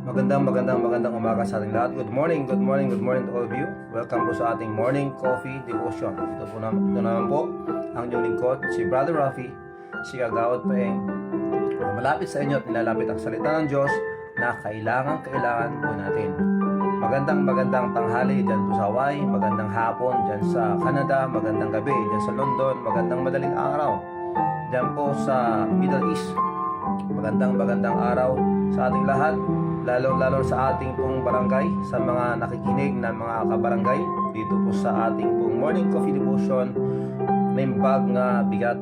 Magandang umaga sa ating lahat. Good morning to all of you. Welcome po sa ating morning coffee devotion. Ito naman po ang inyong lingkod, si Brother Rafi, si Kagawad Paeng. Malapit sa inyo at nilalapit ang salita ng Diyos na kailangan po natin. Magandang tanghali dyan po sa Hawaii, magandang hapon dyan sa Canada, magandang gabi dyan sa London, magandang madaling araw dyan po sa Middle East. Magandang araw sa ating lahat, lalo sa ating pong barangay, sa mga nakikinig na mga kabarangay dito po sa ating pong morning coffee devotion na imbag nga bigat,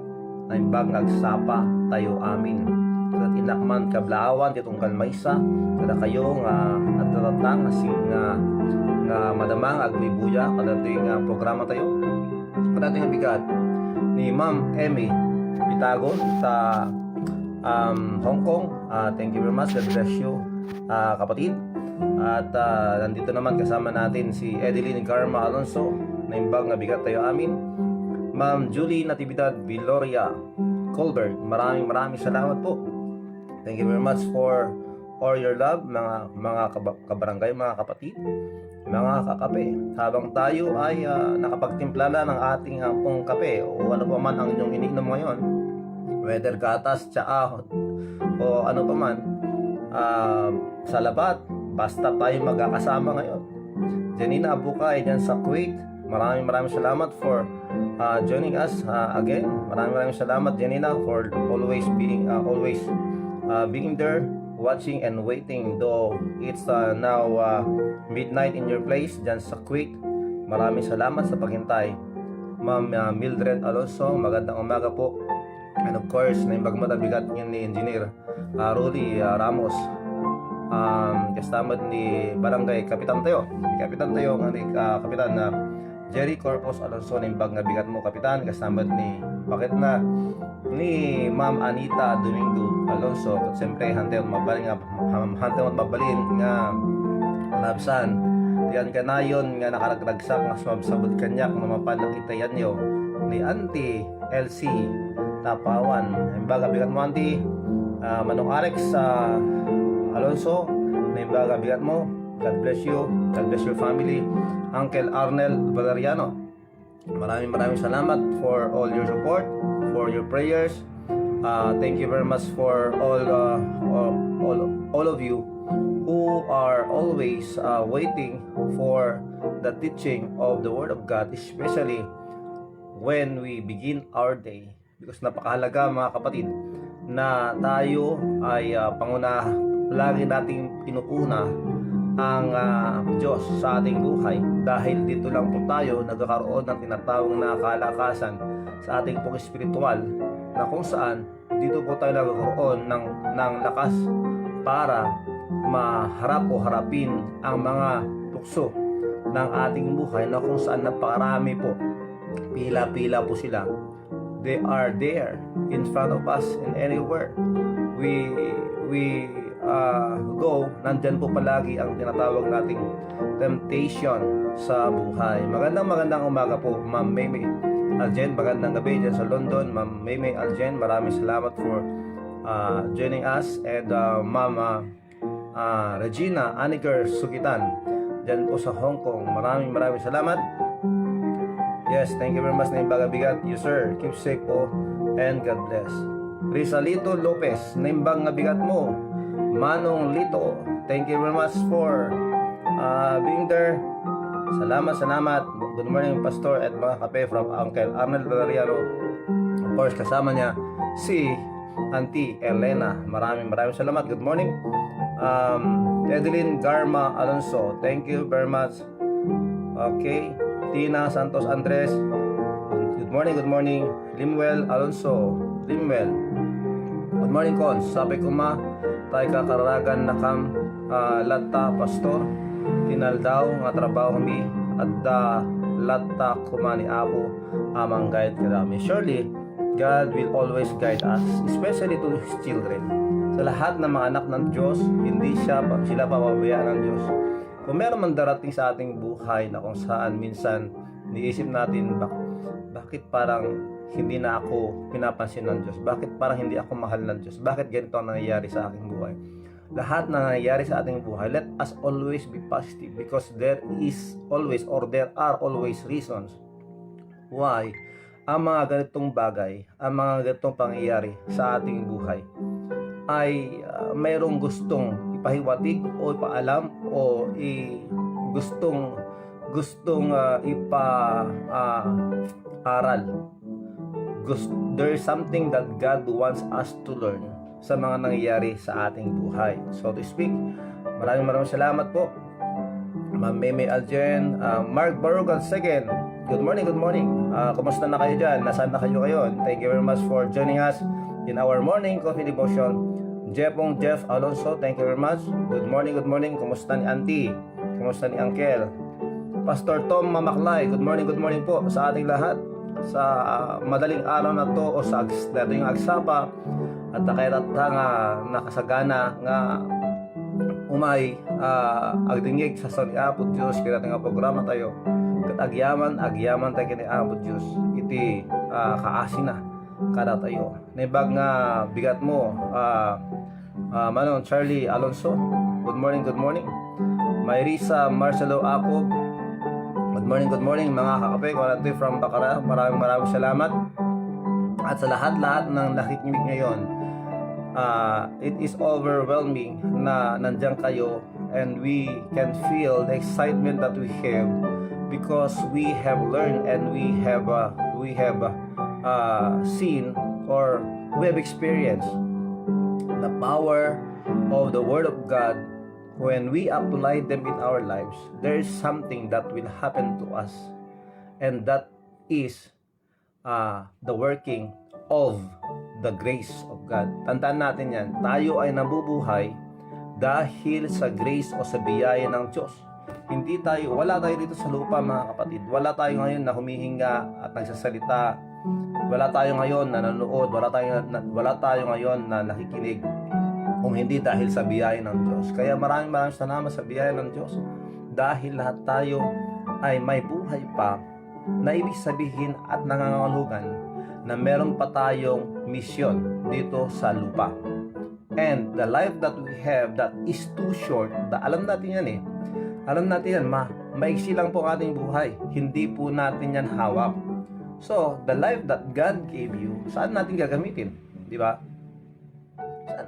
na imbag nga agsapa tayo amin. Kadat inakman kablaawan ditong kalmaysa, kada kayo nga at tatatang nga madamang agbibuya kadating programa tayo. Kadating bigat ni Ma'am Emmy Bitagon sa Hong Kong. Thank you very much. God bless you, kapatid. At nandito naman kasama natin si Edeline Garma Alonso na imbag na bigat tayo amin. Ma'am Julie Natividad Viloria Colbert, maraming salamat po. Thank you very much for all your love, mga kabarangay, mga kapatid, mga kakape. Habang tayo ay nakapagtimpla na ng ating pong kape o ano pa man ang inyong iniinom ngayon, whether gatas, tsaa o ano pa man, sa labat, basta tayo magkakasama ngayon. Janina Abukay dyan sa Kuwait, maraming salamat for joining us again. Maraming salamat, Janina, for always being there, watching and waiting, though it's now midnight in your place dyan sa Kuwait. Maraming salamat sa paghintay. Ma'am Mildred Alonso, magandang umaga po. And of course, na yung bagmatabigat yun ni Engineer Rolly Ramos, kasama ni Barangay Kapitan tayo Kapitan na Jerry Corpus Alonso, na yung bag na bigat mo, Kapitan, kasama ni Ma'am Anita Domingo Alonso, at siyempre hante mabalin nga malabsan diyan kanayon nga nakaragdagsak nga sumabsabot kanyak mamapan nakita yan nyo ni Auntie LC Tapawan, imbaga bigat mo Auntie. Manong Alex Alonso, na imbaga bigat mo. God bless you, God bless your family. Uncle Arnel Valeriano, maraming salamat for all your support, for your prayers. Thank you very much for all of you who are always waiting for the teaching of the Word of God, especially when we begin our day. Because napakahalaga, mga kapatid, na tayo ay lagi nating pinupuna ang Diyos sa ating buhay, dahil dito lang po tayo nagkakaroon ng tinatawag na kalakasan sa ating pong espiritual, na kung saan dito po tayo nagkakaroon ng lakas para harapin ang mga tukso ng ating buhay, na kung saan napakarami po, pila po sila. They are there in front of us, and anywhere we go, nandyan po palagi ang tinatawag nating temptation sa buhay. Magandang umaga po, Ma'am Maymay Aljen. Magandang gabi dyan sa London, Ma'am Maymay Aljen. Maraming salamat for joining us. And Ma'am Regina Aniger Sukitan dyan po sa Hong Kong, maraming salamat. Yes, thank you very much na imbaga bigat. You sir, keep safe po and God bless. Rizalito Lopez, naimbang nga bigat mo. Manong Lito, thank you very much for being there. Salamat. Good morning, Pastor at mga kape, from Uncle Arnel Valeriano. Of course, kasama niya si Auntie Elena. Maraming salamat. Good morning. Edeline Garma Alonso, thank you very much. Okay, Tina Santos Andres, good morning. Limwell Alonso, good morning Cons. Sabi ko tayo kakararagan na latta pastor tinaldaw nga trabaho mi at latta kumani ako amang guide kadami. Surely God will always guide us, especially to His children. Sa lahat ng mga anak ng Diyos, hindi sila pababayaan ng Diyos. Kung meron man darating sa ating buhay na kung saan minsan niisip natin, bakit parang hindi na ako pinapansin ng Diyos? Bakit parang hindi ako mahal ng Diyos? Bakit ganito ang nangyayari sa aking buhay? lahat na nangyayari sa ating buhay, let us always be positive because there is always or there are always reasons why ang mga ganitong bagay, ang mga ganitong pangyayari sa ating buhay ay mayroong gustong ipahiwatig o ipaalam o gustong ipa-aral. There's something that God wants us to learn sa mga nangyayari sa ating buhay. So to speak, maraming salamat po. Ma'am Meme Aljen, Mark Barugan II, good morning. Kumusta na kayo dyan? Nasaan na kayo ngayon? Thank you very much for joining us in our morning coffee devotion. Jeff Alonso, thank you very much. Good morning. Kumusta ni Auntie? Kumusta ni Uncle? Pastor Tom Mamaklay, good morning po sa ating lahat. Sa madaling araw na to o sa dating agsapa at nakayata nga nakasagana nga umay agdingig sa ni Apo Diyos kaya nga programa tayo kat agyaman tayo kini Apo Diyos iti kaasi na kada tayo nibag nga bigat mo Manong Charlie Alonso, good morning. Mayrisa Marcelo Apo, good morning mga kakape ko from Bacara, maraming salamat. At sa lahat ng nakikinig ngayon, it is overwhelming na nandiyan kayo and we can feel the excitement that we have because we have learned and we have seen or we have experienced the power of the Word of God. When we apply them in our lives, there is something that will happen to us, and that is the working of the grace of God. Tandaan natin yan, tayo ay nabubuhay dahil sa grace o sa biyaya ng Diyos. Wala tayo dito sa lupa mga kapatid. Wala tayo ngayon na humihinga at nagsasalita. Wala tayo ngayon na nanonood. Wala tayo ngayon na nakikinig kung hindi dahil sa biyaya ng Diyos. Kaya maraming salamat sa biyaya ng Diyos dahil lahat tayo ay may buhay pa na ibig sabihin at nangangahulugan na meron pa tayong misyon dito sa lupa. And the life that we have that is too short, alam natin yan alam natin yan, maiksi lang po ang ating buhay, hindi po natin yan hawak. So, the life that God gave you, saan natin gagamitin? Di ba?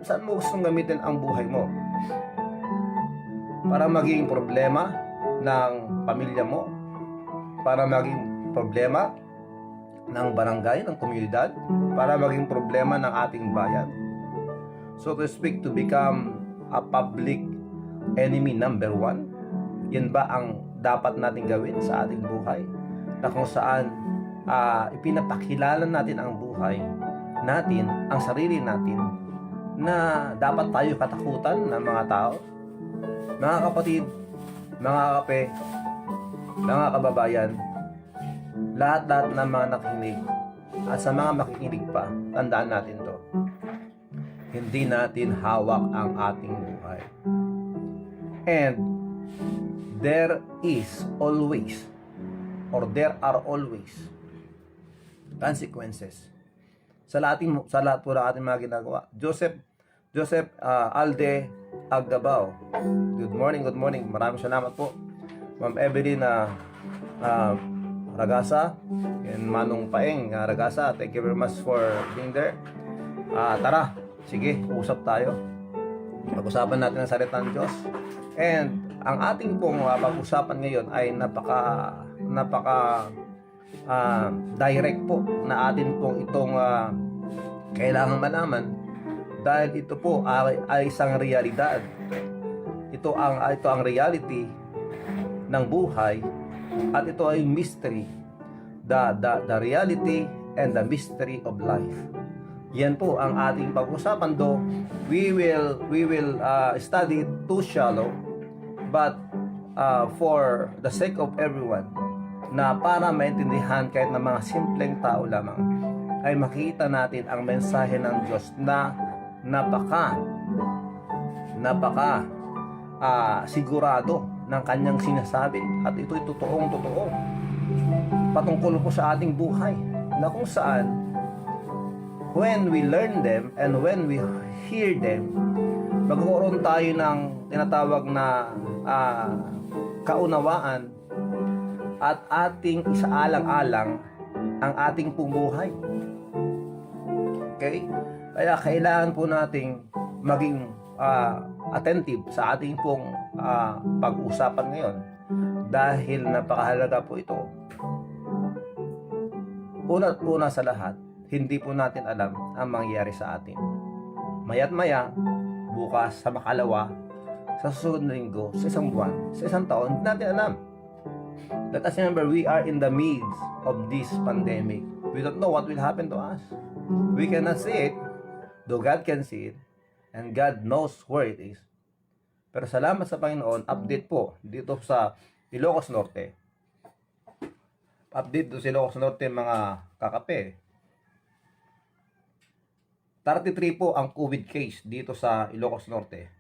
Saan mo gustong gamitin ang buhay mo? Para maging problema ng pamilya mo? Para maging problema ng barangay, ng komunidad? Para maging problema ng ating bayan? So to speak, to become a public enemy number 1? Yan ba ang dapat natin gawin sa ating buhay? Na kung saan ipinapakilala natin ang buhay natin, ang sarili natin, na dapat tayo katakutan ng mga tao. Mga kapatid, mga kape, mga kababayan, lahat ng mga nakikinig at sa mga makikinig pa, tandaan natin to. Hindi natin hawak ang ating buhay. And there are always consequences sa lahat po ng ating mga ginagawa. Joseph Alde Agdabao, good morning. Maraming salamat po. Ma'am Evelyn Ragasa and Manong Paeng Ragasa, thank you very much for being there. Tara, sige, usap tayo. Pag-usapan natin ang salita ng Diyos. And ang ating pong pag-usapan ngayon ay napaka direct po na atin pong itong kailangan malaman dahil ito po ay isang realidad. Ito ang reality ng buhay at ito ay mystery, the reality and the mystery of life. Yan po ang ating pag-usapan. Do we will study too shallow, but for the sake of everyone, na para maintindihan kahit ng mga simpleng tao lamang, ay makita natin ang mensahe ng Diyos na napaka sigurado ng kanyang sinasabi, at ito'y totoo patungkol po sa ating buhay, na kung saan when we learn them and when we hear them, magkakaroon tayo ng tinatawag na kaunawaan at ating isaalang-alang ang ating pong buhay. Okay? Kaya kailangan po nating maging attentive sa ating pong pag-usapan ngayon dahil napakahalaga po ito. Una't una sa lahat, hindi po natin alam ang mangyayari sa atin. Maya't maya, bukas, sa makalawa, sa susunod na linggo, sa isang buwan, sa isang taon, hindi natin alam. Let us remember, we are in the midst of this pandemic. We don't know what will happen to us. We cannot see it, though God can see it, and God knows where it is. Pero salamat sa Panginoon, update po dito sa Ilocos Norte. Update dito sa Ilocos Norte, mga kakape. 33 po ang COVID case dito sa Ilocos Norte.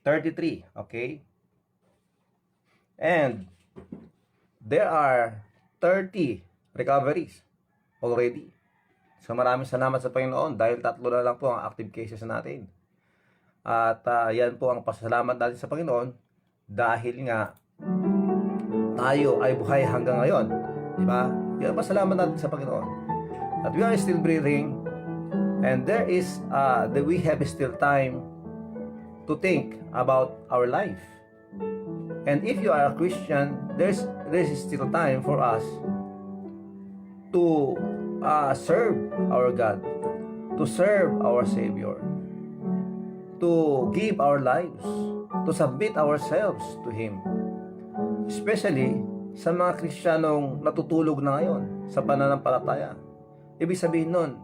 33, okay? And there are 30 recoveries already. So maraming salamat sa Panginoon dahil 3 na lang po ang active cases natin. At yan po ang pasalamat natin sa Panginoon dahil nga tayo ay buhay hanggang ngayon. Diba? Yan ang pasalamat natin sa Panginoon. That we are still breathing and there is that we have still time to think about our life. And if you are a Christian, there's still time for us to serve our God, to serve our Savior, to give our lives, to submit ourselves to Him. Especially sa mga Kristiyanong natutulog na ngayon sa pananampalataya. Ibig sabihin nun,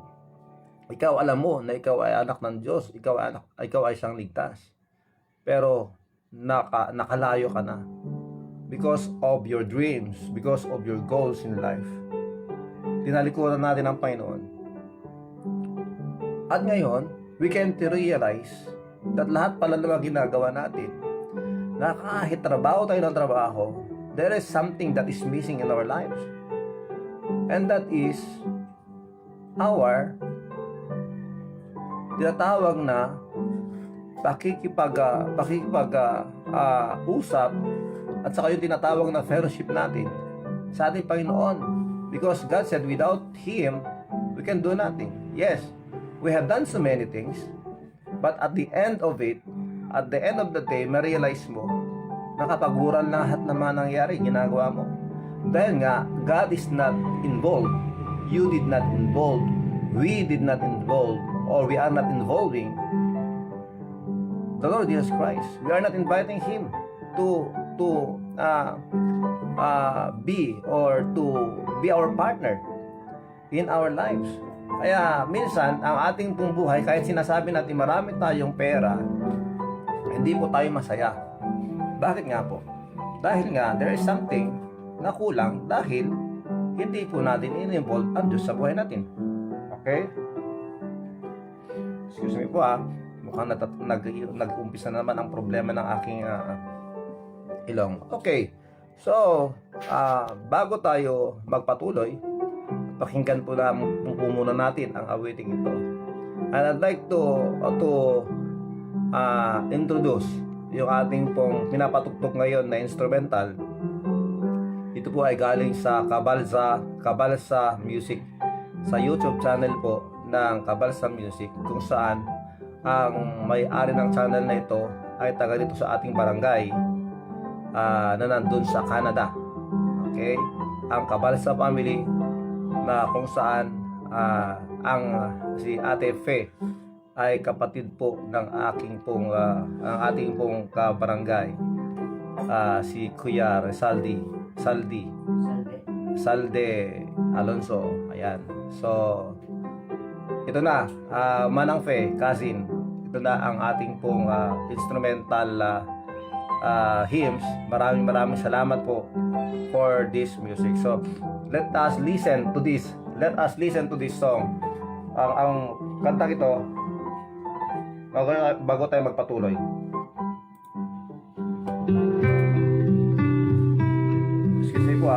ikaw alam mo na ikaw ay anak ng Diyos, ikaw ay siyang ligtas. Pero nakalayo ka na because of your dreams, because of your goals in life. Tinalikuran natin ang Panginoon. At ngayon, we can realize that lahat pala ng mga ginagawa natin, na kahit trabaho tayo ng trabaho, there is something that is missing in our lives. And that is our tinatawag na usap at saka yung tinatawag na fellowship natin sa ating Panginoon. Because God said without Him, we can do nothing. Yes, we have done so many things, but at the end of it, at the end of the day, ma-realize mo na kapaguran lahat ng mga nangyari, ginagawa mo. Dahil nga, God is not involved. You did not involve. We did not involve, or we are not involving the Lord Jesus Christ. We are not inviting Him to be our partner in our lives. Kaya minsan ang ating pong buhay, kahit sinasabi natin marami tayong pera, hindi po tayo masaya. Bakit nga po? Dahil nga there is something na kulang dahil hindi po natin in-involve ang Diyos sa buhay natin. Okay? Excuse me po mukhang nag-umpisa na naman ang problema ng aking ilong. Okay. So, bago tayo magpatuloy, pakinggan po muna natin ang awiting ito. And I'd like to introduce yung ating pong pinapatugtog ngayon na instrumental. Ito po ay galing sa Kabalsa Music, sa YouTube channel po ng Kabalsa Music, kung saan ang may-ari ng channel na ito ay taga dito sa ating barangay na nandun sa Canada. Okay? Ang Kabalsa family, na kung saan si Ate Fe ay kapatid po ng ang ating pong kabarangay, si Kuya Salde Alonso. Ayan. So ito na, Manang Fe, cousin, ito na ang ating pong instrumental hymns. Maraming salamat po for this music. So let us listen to this song. Ang kantang ito, bago tayo magpatuloy. Excuse me po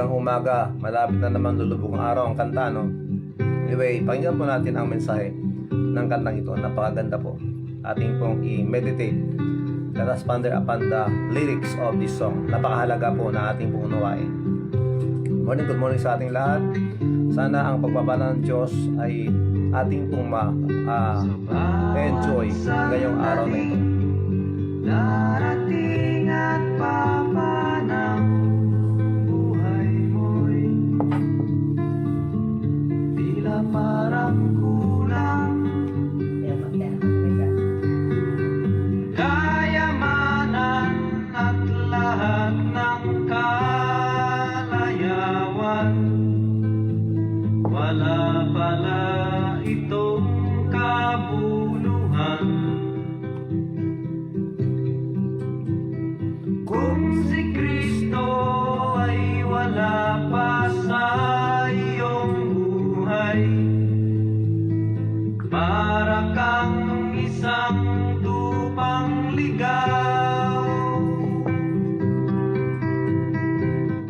umaga, malapit na naman lulubog ang araw ang kanta, no? Anyway, pakinggan po natin ang mensahe ng kantang ito. Napakaganda po. Ating pong i-meditate. Let us ponder upon the lyrics of this song. Napakahalaga po na ating pong unawain. Good morning sa ating lahat. Sana ang pagpapala ng Diyos ay ating pong ma-enjoy ngayong araw na ito. Darating at papanang buhay mo'y tila parang kulang. Kayamanan at lahat ng kalayawan, wala pala itong kabuluhan. Kung si Kristo ay wala pa sa iyong buhay, para kang isang tupang ligaw.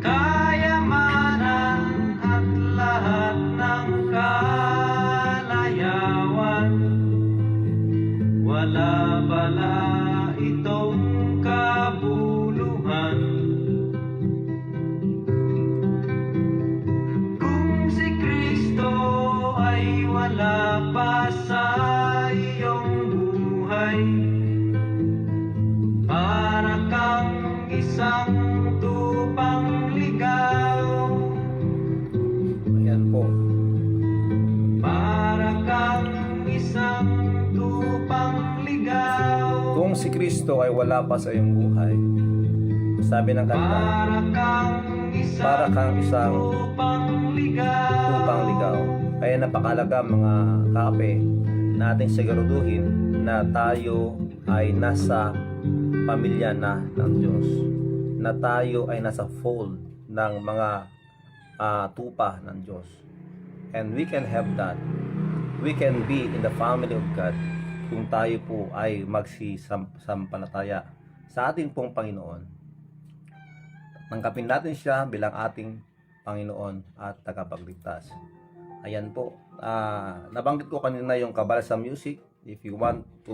Kayamanan at lahat ng kalayawan, wala pala itong kabuluhan. Kung si Kristo ay wala pa sa iyong buhay, para kang isang tupang ligaw. Ayan po. Para kang isang tupang ligaw. Kung si Kristo ay wala pa sa iyong buhay, sabi ng kanta, para kang isang tupang ligaw. Kaya napakalaga mga kape na ating siguraduhin na tayo ay nasa pamilya na ng Diyos, na tayo ay nasa fold ng mga tupa ng Diyos. And we can have that. We can be in the family of God kung tayo po ay magsisampalataya sa ating pong Panginoon. Tanggapin natin siya bilang ating Panginoon at tagapagligtas. Ayan po. Nabanggit ko kanina yung Kabalsa Music. If you want to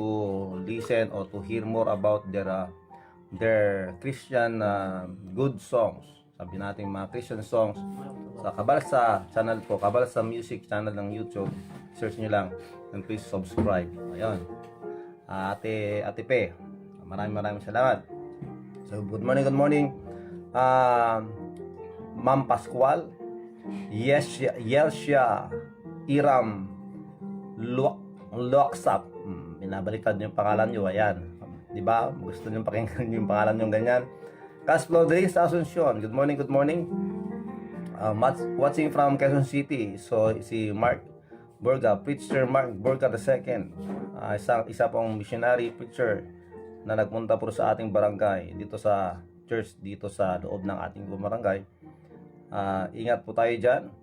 listen or to hear more about their Christian good songs, sabi natin mga Christian songs, sa Kabalsa channel po, Kabalsa Music channel ng YouTube, search nyo lang and please subscribe. Ayun. Ate Pe, maraming salamat. So good morning. Ma'am Pascual, Yelsha Iram Luaksap. Binabaliktad niyo yung pangalan niyo, ayan. 'Di ba? Gusto niyo pakinggan yung pangalan niyo ganyan. Casflow Dre sa Asuncion. Good morning. Watching from Quezon City. So si Mark Burga, preacher Mark Burga II. Isa pong missionary preacher na nagpunta po sa ating barangay dito sa church, dito sa loob ng ating barangay. Ingat po tayo dyan.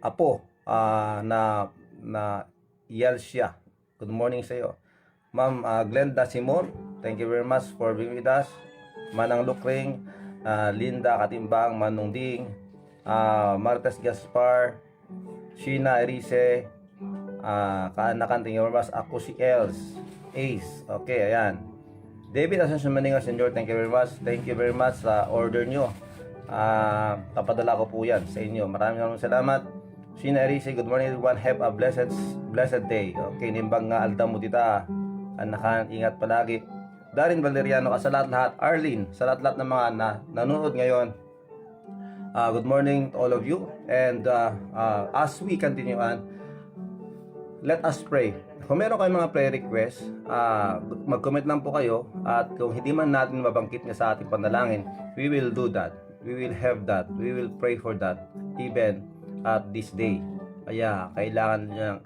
Apo na Yelsha, good morning sa iyo. Ma'am Glenda Simon, thank you very much for being with us. Manang Lukring, Linda Katimbang, Manong Ding, Martes Gaspar, Sheena Erice, kaanakan, thank you very much. Ako si Els Ace, okay, ayan. David Ascension Maninga Senior, thank you very much. Thank you very much sa order nyo. Papadala ko po yan sa inyo. Maraming salamat. Sheena Erice, good morning everyone. Have a blessed day. Okay, nimbang nga alta mo tita. Anakan, ingat palagi. Darin Valeriano, sa lahat-lahat. Arlene, sa lahat-lahat ng mga nanonood ngayon. Good morning to all of you. And as we continue on, let us pray. Kung meron kayong mga prayer request, mag-comment lang po kayo. At kung hindi man natin mabangkit nga sa ating panalangin, we will do that. We will have that. We will pray for that even at this day. Kaya kailangan nyo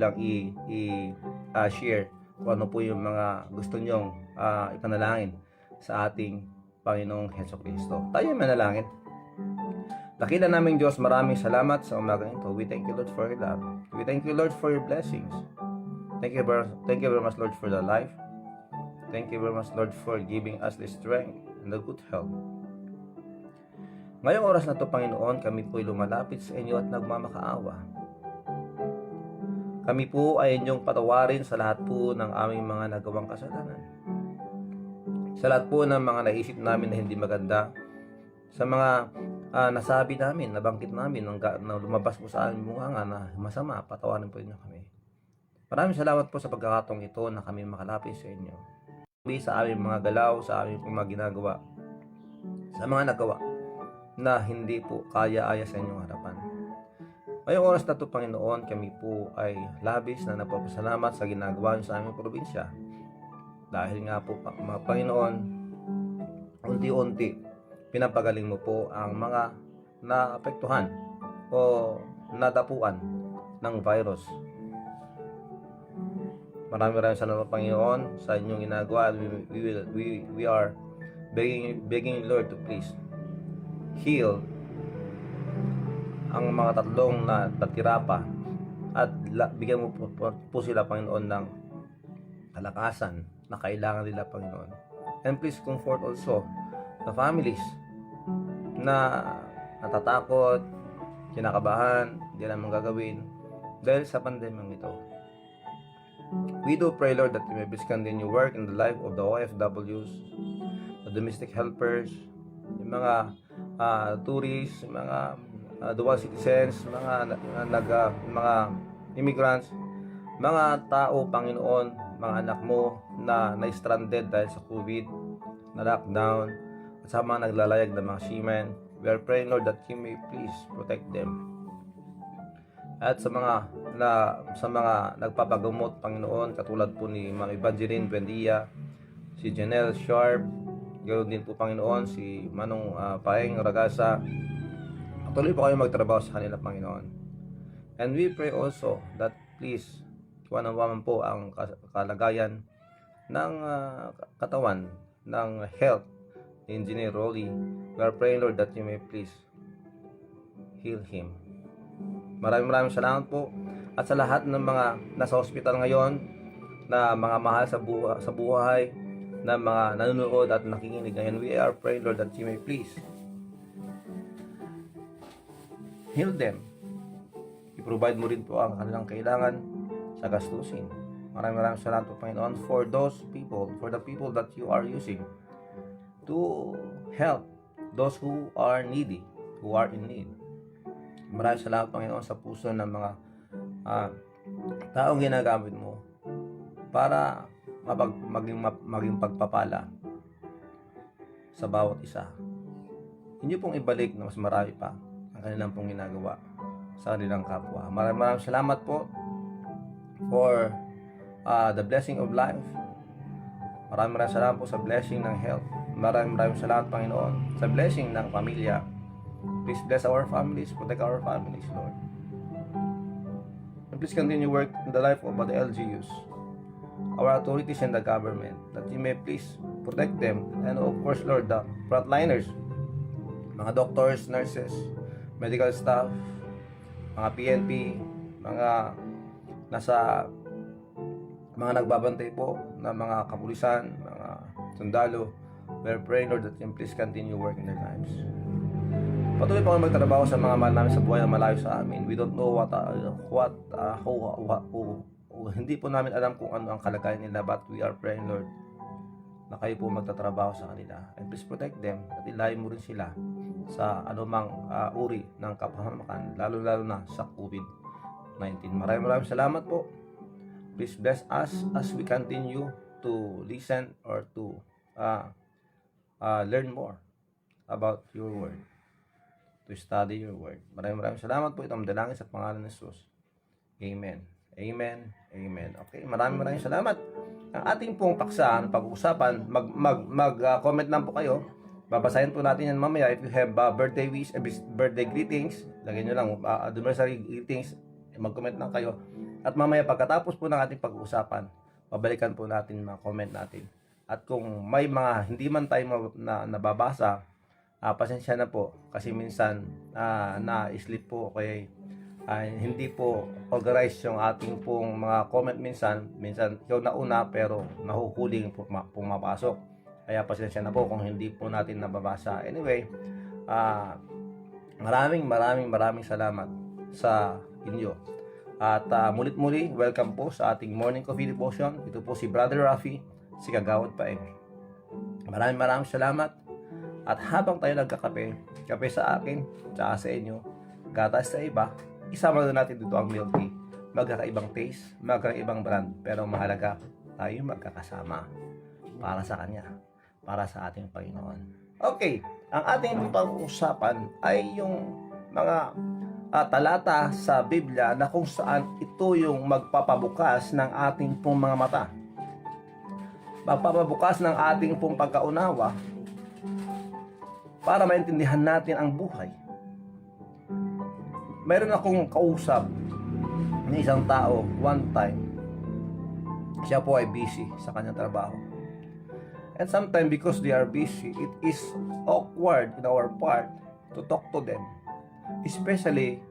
lang i-share kung ano po yung mga gusto nyong ipanalangin sa ating Panginoong Hesukristo. Tayo manalangin. Dakila naming Diyos, maraming salamat sa umagang ito. We thank you, Lord, for your love. We thank you, Lord, for your blessings. Thank you very much, Lord, for the life. Thank you very much, Lord, for giving us the strength and the good health. Ngayong oras na to, Panginoon, kami po'y lumalapit sa inyo at nagmamakaawa. Kami po ay inyong patawarin sa lahat po ng aming mga nagawang kasalanan. Sa lahat po ng mga naisip namin na hindi maganda, sa mga nasabi namin, nabanggit namin, na lumabas po sa aming bunganga na masama, patawarin po inyo kami. Maraming salamat po sa pagkakataong ito na kami makalapit sa inyo. Sa aming mga galaw, sa aming mga ginagawa, sa mga nagawa na hindi po kaya-aya sa inyong harapan. Ngayong oras na ito, Panginoon, kami po ay labis na napapasalamat sa ginagawa niyo sa aming probinsya. Dahil nga po, mga Panginoon, unti-unti, pinapagaling mo po ang mga naapektuhan o nadapuan ng virus. Maraming salamat, Panginoon, sa inyong ginagawa. We are begging Lord to please heal ang mga tatlong na natira pa at bigyan mo po sila, Panginoon, ng kalakasan na kailangan nila, Panginoon. And please comfort also the families na natatakot, kinakabahan, hindi alam ang gagawin dahil sa pandemyang ito. We do pray, Lord, that you may please continue work in the life of the OFWs, the domestic helpers, yung mga tourists, mga dual citizens, mga immigrants, mga tao, Panginoon, mga anak mo na na-stranded dahil sa COVID, na lockdown, at sa mga naglalayag ng mga seamen. We are praying, Lord, that you may please protect them. At sa mga nagpapagamot, Panginoon, katulad po ni Ma'am Evangeline Buendia, si Janelle Sharp, ganoon din po, Panginoon, si Manong Paeng Ragasa. Patuloy po kayo magtrabaho sa kanila, Panginoon. And we pray also that please, iwanan po ang kalagayan ng katawan, ng health ni Engineer Rolly. We are praying, Lord, that you may please heal him. Maraming salamat po. At sa lahat ng mga nasa hospital ngayon, na mga mahal sa buhay, na mga nanonood at nakikinig ngayon, we are praying, Lord, that you may please heal them. I-provide mo rin po ang kanilang kailangan sa gastusin. Maraming salamat po, Panginoon, for those people, for the people that you are using to help those who are needy, who are in need. Maraming salamat, Panginoon, sa puso ng mga taong ginagamit mo para maging pagpapala sa bawat isa. Hindi pong ibalik na mas marami pa ang kanilang pong ginagawa sa kanilang kapwa. Maraming salamat po for the blessing of life. Maraming salamat po sa blessing ng health. Maraming salamat, Panginoon, sa blessing ng pamilya. Please bless our families, protect our families, Lord. And please continue work in the life of the LGUs, our authorities in the government, that you may please protect them. And of course, Lord, the frontliners, mga doctors, nurses, medical staff, mga PNP, mga nagbabantay po na mga kapulisan, mga sundalo. We're praying, Lord, that you please continue working their lives. Patuloy po kami magtrabaho sa mga mahal namin sa buhay na malayo sa amin. We don't know hindi po namin alam kung ano ang kalagayan nila, but we are praying, Lord, na kayo po magtatrabaho sa kanila. And please protect them at ilayo mo rin sila sa anumang uri ng kapahamakan, lalo na sa COVID-19. Maraming salamat po. Please bless us as we continue to listen or to learn more about your word, to study your word. Maraming salamat po. Itong dalangin sa pangalan ng Jesus. Amen. Amen. Amen. Okay, maraming salamat. Ang ating pong paksa, pag-uusapan, mag-comment lang po kayo. Babasahin po natin yan mamaya. If you have birthday wish, birthday greetings, lagyan nyo lang, anniversary greetings, mag-comment lang kayo. At mamaya pagkatapos po ng ating pag-uusapan, babalikan po natin mga comment natin. At kung may mga hindi man tayo nababasa, pasensya na po kasi minsan na-sleep po kaya hindi po organized yung ating pong mga comment minsan ikaw nauna pero nahuhuling pumapasok. Kaya pasensya na po kung hindi po natin nababasa. Anyway, Maraming salamat sa inyo. At mulit-muli, welcome po sa ating Morning Coffee Devotion. Ito po si Brother Rafi, si Kagawad Paeng. Maraming salamat. At habang tayo nagkakape, kape sa akin, tsaka sa inyo, gatas sa iba, isama na natin dito ang milk tea. Magkakaibang taste, magkakaibang brand, pero mahalaga tayo magkakasama para sa Kanya, para sa ating Panginoon. Okay, ang ating pag-uusapan ay yung mga talata sa Biblia na kung saan ito yung magpapabukas ng ating pong mga mata. Magpapabukas ng ating pong pagkaunawa para maintindihan natin ang buhay. Mayroon akong kausap ng isang tao one time. Siya po ay busy sa kanyang trabaho. And sometimes because they are busy, it is awkward in our part to talk to them. Especially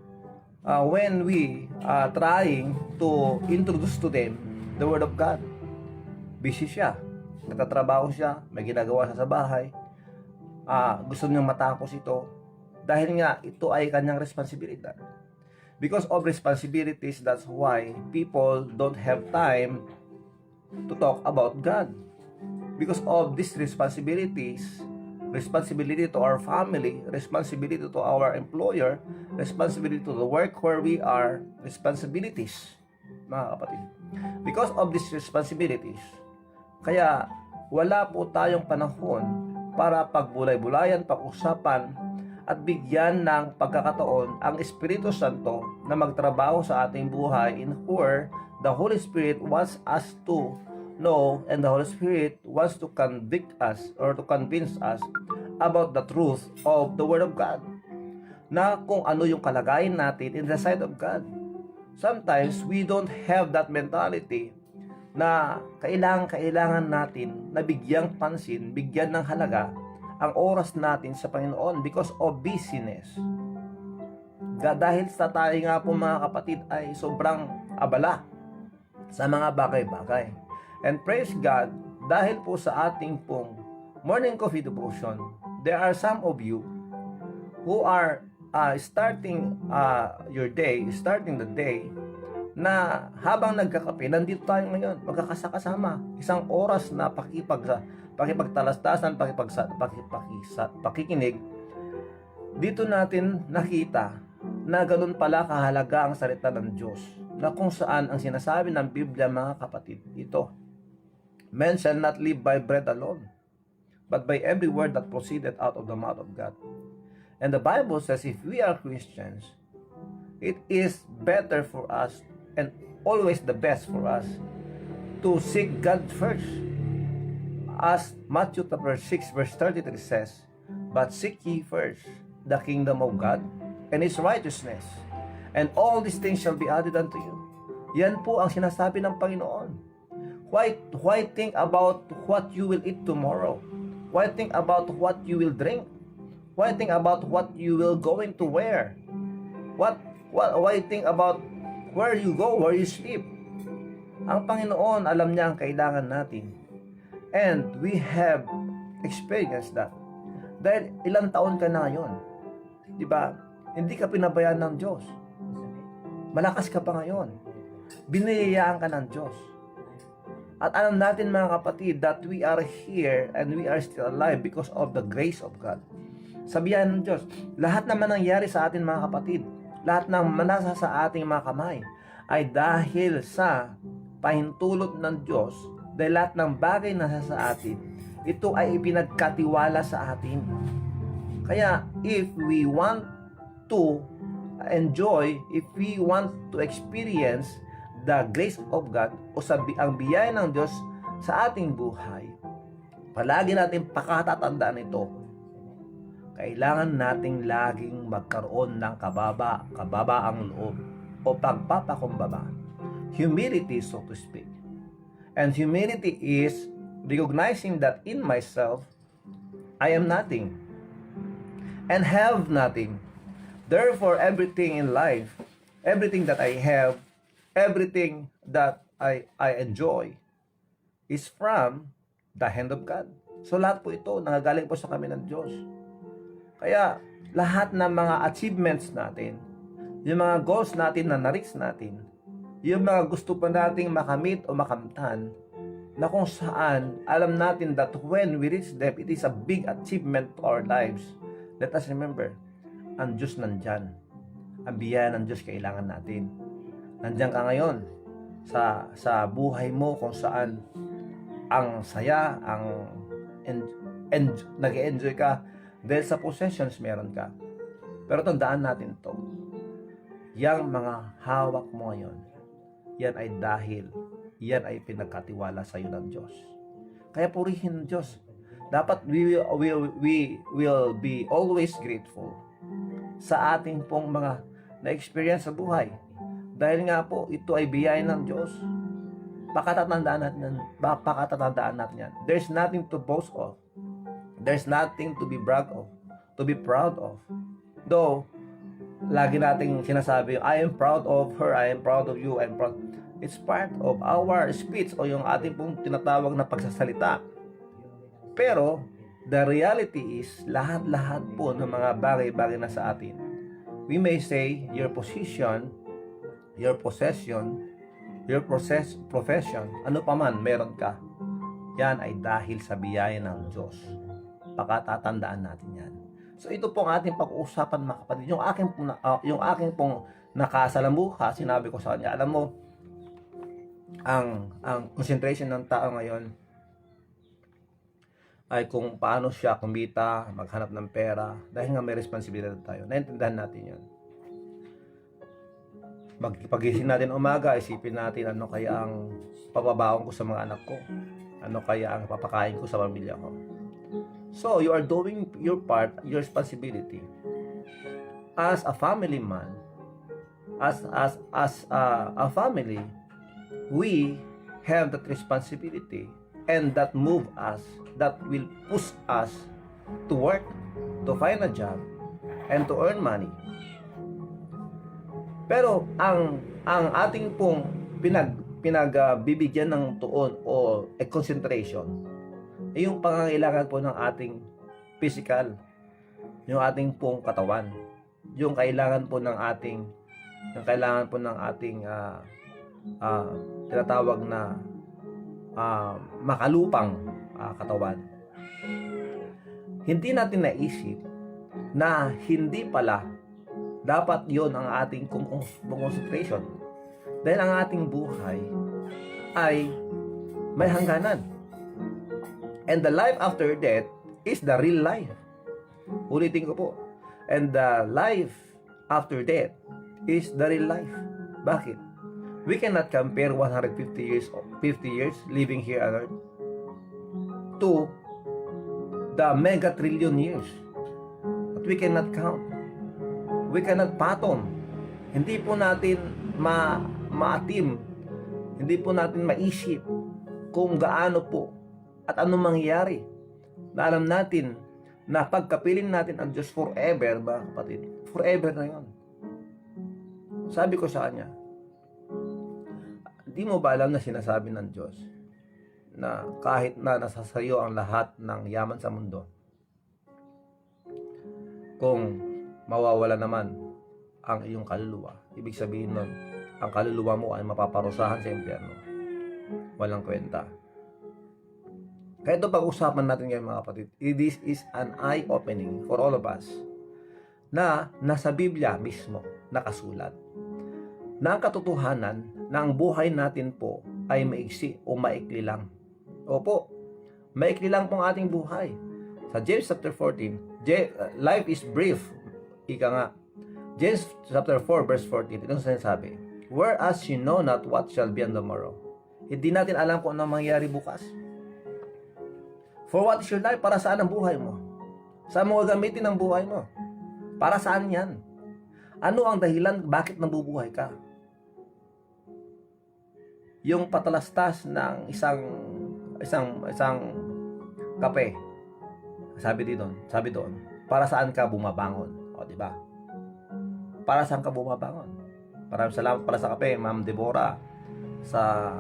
when we are trying to introduce to them the Word of God. Busy siya. Nagtatrabaho siya. May ginagawa siya sa bahay. Gusto niyang matapos ito. Dahil nga, ito ay kanyang responsibilidad. Because of responsibilities, that's why people don't have time to talk about God. Because of these responsibilities, responsibility to our family, responsibility to our employer, responsibility to the work where we are, responsibilities, mga kapatid. Because of these responsibilities, kaya wala po tayong panahon para pagbulay-bulayan, pag-usapan, at bigyan ng pagkakataon ang Espiritu Santo na magtrabaho sa ating buhay in where the Holy Spirit wants us to know, and the Holy Spirit wants to convict us or to convince us about the truth of the Word of God, na kung ano yung kalagayan natin in the sight of God. Sometimes we don't have that mentality na kailangan natin na bigyang pansin, bigyan ng halaga ang oras natin sa Panginoon because of busyness. Dahil sa tayo nga po mga kapatid ay sobrang abala sa mga bagay-bagay. And praise God, dahil po sa ating pong Morning Coffee Devotion, there are some of you who are starting the day, na habang nagkakape, nandito tayo ngayon, magkakasama, isang oras na pakipagtalastasan, pakikinig. Dito natin nakita na ganun pala kahalaga ang salita ng Diyos, na kung saan ang sinasabi ng Biblia mga kapatid, ito, "Men shall not live by bread alone, but by every word that proceeded out of the mouth of God." And the Bible says if we are Christians, it is better for us and always the best for us to seek God first. As Matthew chapter 6 verse 33 says, "But seek ye first the kingdom of God and His righteousness, and all these things shall be added unto you." Yan po ang sinasabi ng Panginoon. Why think about what you will eat tomorrow? Why think about what you will drink? Why think about what you will going to wear? Why think about where you go, where you sleep? Ang Panginoon, alam niya ang kailangan natin. And we have experienced that. Dahil ilang taon ka na ngayon. Di ba? Hindi ka pinabayaan ng Diyos. Malakas ka pa ngayon. Biniyayaan ka ng Diyos. At alam natin mga kapatid that we are here and we are still alive because of the grace of God. Sabihan ng Diyos, lahat naman nangyari sa atin mga kapatid, lahat ng manasa sa ating mga kamay ay dahil sa pahintulot ng Diyos, dahil lahat ng bagay na nasa sa atin, ito ay ipinagkatiwala sa atin. Kaya if we want to enjoy, if we want to experience the grace of God o ang biyaya ng Diyos sa ating buhay, palagi natin pakatatandaan ito. Kailangan nating laging magkaroon ng kababaang loob o pagpapakumbaba. Humility, so to speak. And humility is recognizing that in myself, I am nothing and have nothing. Therefore, everything in life, everything that I have, everything that I enjoy is from the hand of God. So lahat po ito nangagaling po sa kami ng Diyos. Kaya lahat ng mga achievements natin, yung mga goals natin na na-reach natin, yung mga gusto pa nating makamit o makamtan, na kung saan alam natin that when we reach them, it is a big achievement to our lives. Let us remember, ang Diyos nandyan. Ang biyaya ng Diyos kailangan natin. Nandyan ka ngayon sa buhay mo kung saan ang saya, nag-enjoy ka dahil sa possessions meron ka. Pero tandaan natin to, yang mga hawak mo ngayon, yan ay pinagkatiwala sa iyo ng Diyos. Kaya purihin ng Diyos. Dapat we will be always grateful sa ating pong mga na-experience sa buhay. Dahil nga po, ito ay biyaya ng Diyos. Pakatatandaan natin yan. There's nothing to boast of. There's nothing to be brag of, to be proud of. Though, lagi nating sinasabi, I am proud of her, I am proud of you, I am proud. It's part of our speech o yung ating pong tinatawag na pagsasalita. Pero, the reality is, lahat-lahat po ng mga bagay-bagay na sa atin. We may say, your position, your possession, your profession, ano pa man meron ka, yan ay dahil sa biyaya ng Diyos. Pakatatandaan natin yan. So ito pong ating pag-uusapan mga kapatid. Yung aking pong nakasalamuha, sinabi ko sa kanya, alam mo, ang concentration ng tao ngayon ay kung paano siya kumita, maghanap ng pera, dahil nga may responsibilidad tayo. Naintindihan natin yan. Pagising natin umaga, isipin natin ano kaya ang papabaon ko sa mga anak ko, ano kaya ang papakain ko sa pamilya ko. So, you are doing your part, your responsibility. As a family man, as a family, we have that responsibility and that move us, that will push us to work, to find a job, and to earn money. Pero ang ating pong pinagbibigyan ng tuon o concentration ay yung pangangailangan po ng ating physical, yung ating pong katawan, yung kailangan po ng ating tinatawag na makalupang katawan. Hindi natin naisip na hindi pala dapat yon ang ating concentration. Dahil ang ating buhay ay may hangganan. And the life after death is the real life. Ulitin ko po. And the life after death is the real life. Bakit? We cannot compare 150 years living here on earth to the mega trillion years that we cannot count. We cannot fathom. Hindi po natin maatim. Hindi po natin maisip kung gaano po at anong mangyayari. Na alam natin na pagkapiling natin ang Diyos forever, ba kapatid? Forever na yon. Sabi ko sa kanya, di mo ba alam na sinasabi ng Diyos na kahit na nasa sayo ang lahat ng yaman sa mundo, kung mawawala naman ang iyong kaluluwa, ibig sabihin nun, ang kaluluwa mo ay mapaparusahan sa impyerno. Walang kwenta. Kaya ito pag-usapan natin ngayon mga kapatid, this is an eye-opening for all of us na nasa Biblia mismo nakasulat na ang katotohanan na ang buhay natin po ay maiksi o maikli lang. Opo, maikli lang pong ating buhay. Sa James chapter 14, life is brief. Ika nga, James chapter 4 verse 14, itong sinasabi, whereas you know not what shall be on the morrow. Hindi natin alam kung ano mangyayari bukas. For what is your life? Para saan ang buhay mo? Saan mo gagamitin ang buhay mo? Para saan yan? Ano ang dahilan bakit nabubuhay ka? Yung patalastas ng isang kape. Sabi doon, para saan ka bumabangon? O, di ba? Para saan ka bumabangon? Maraming salamat pala sa kape, Ma'am Deborah, sa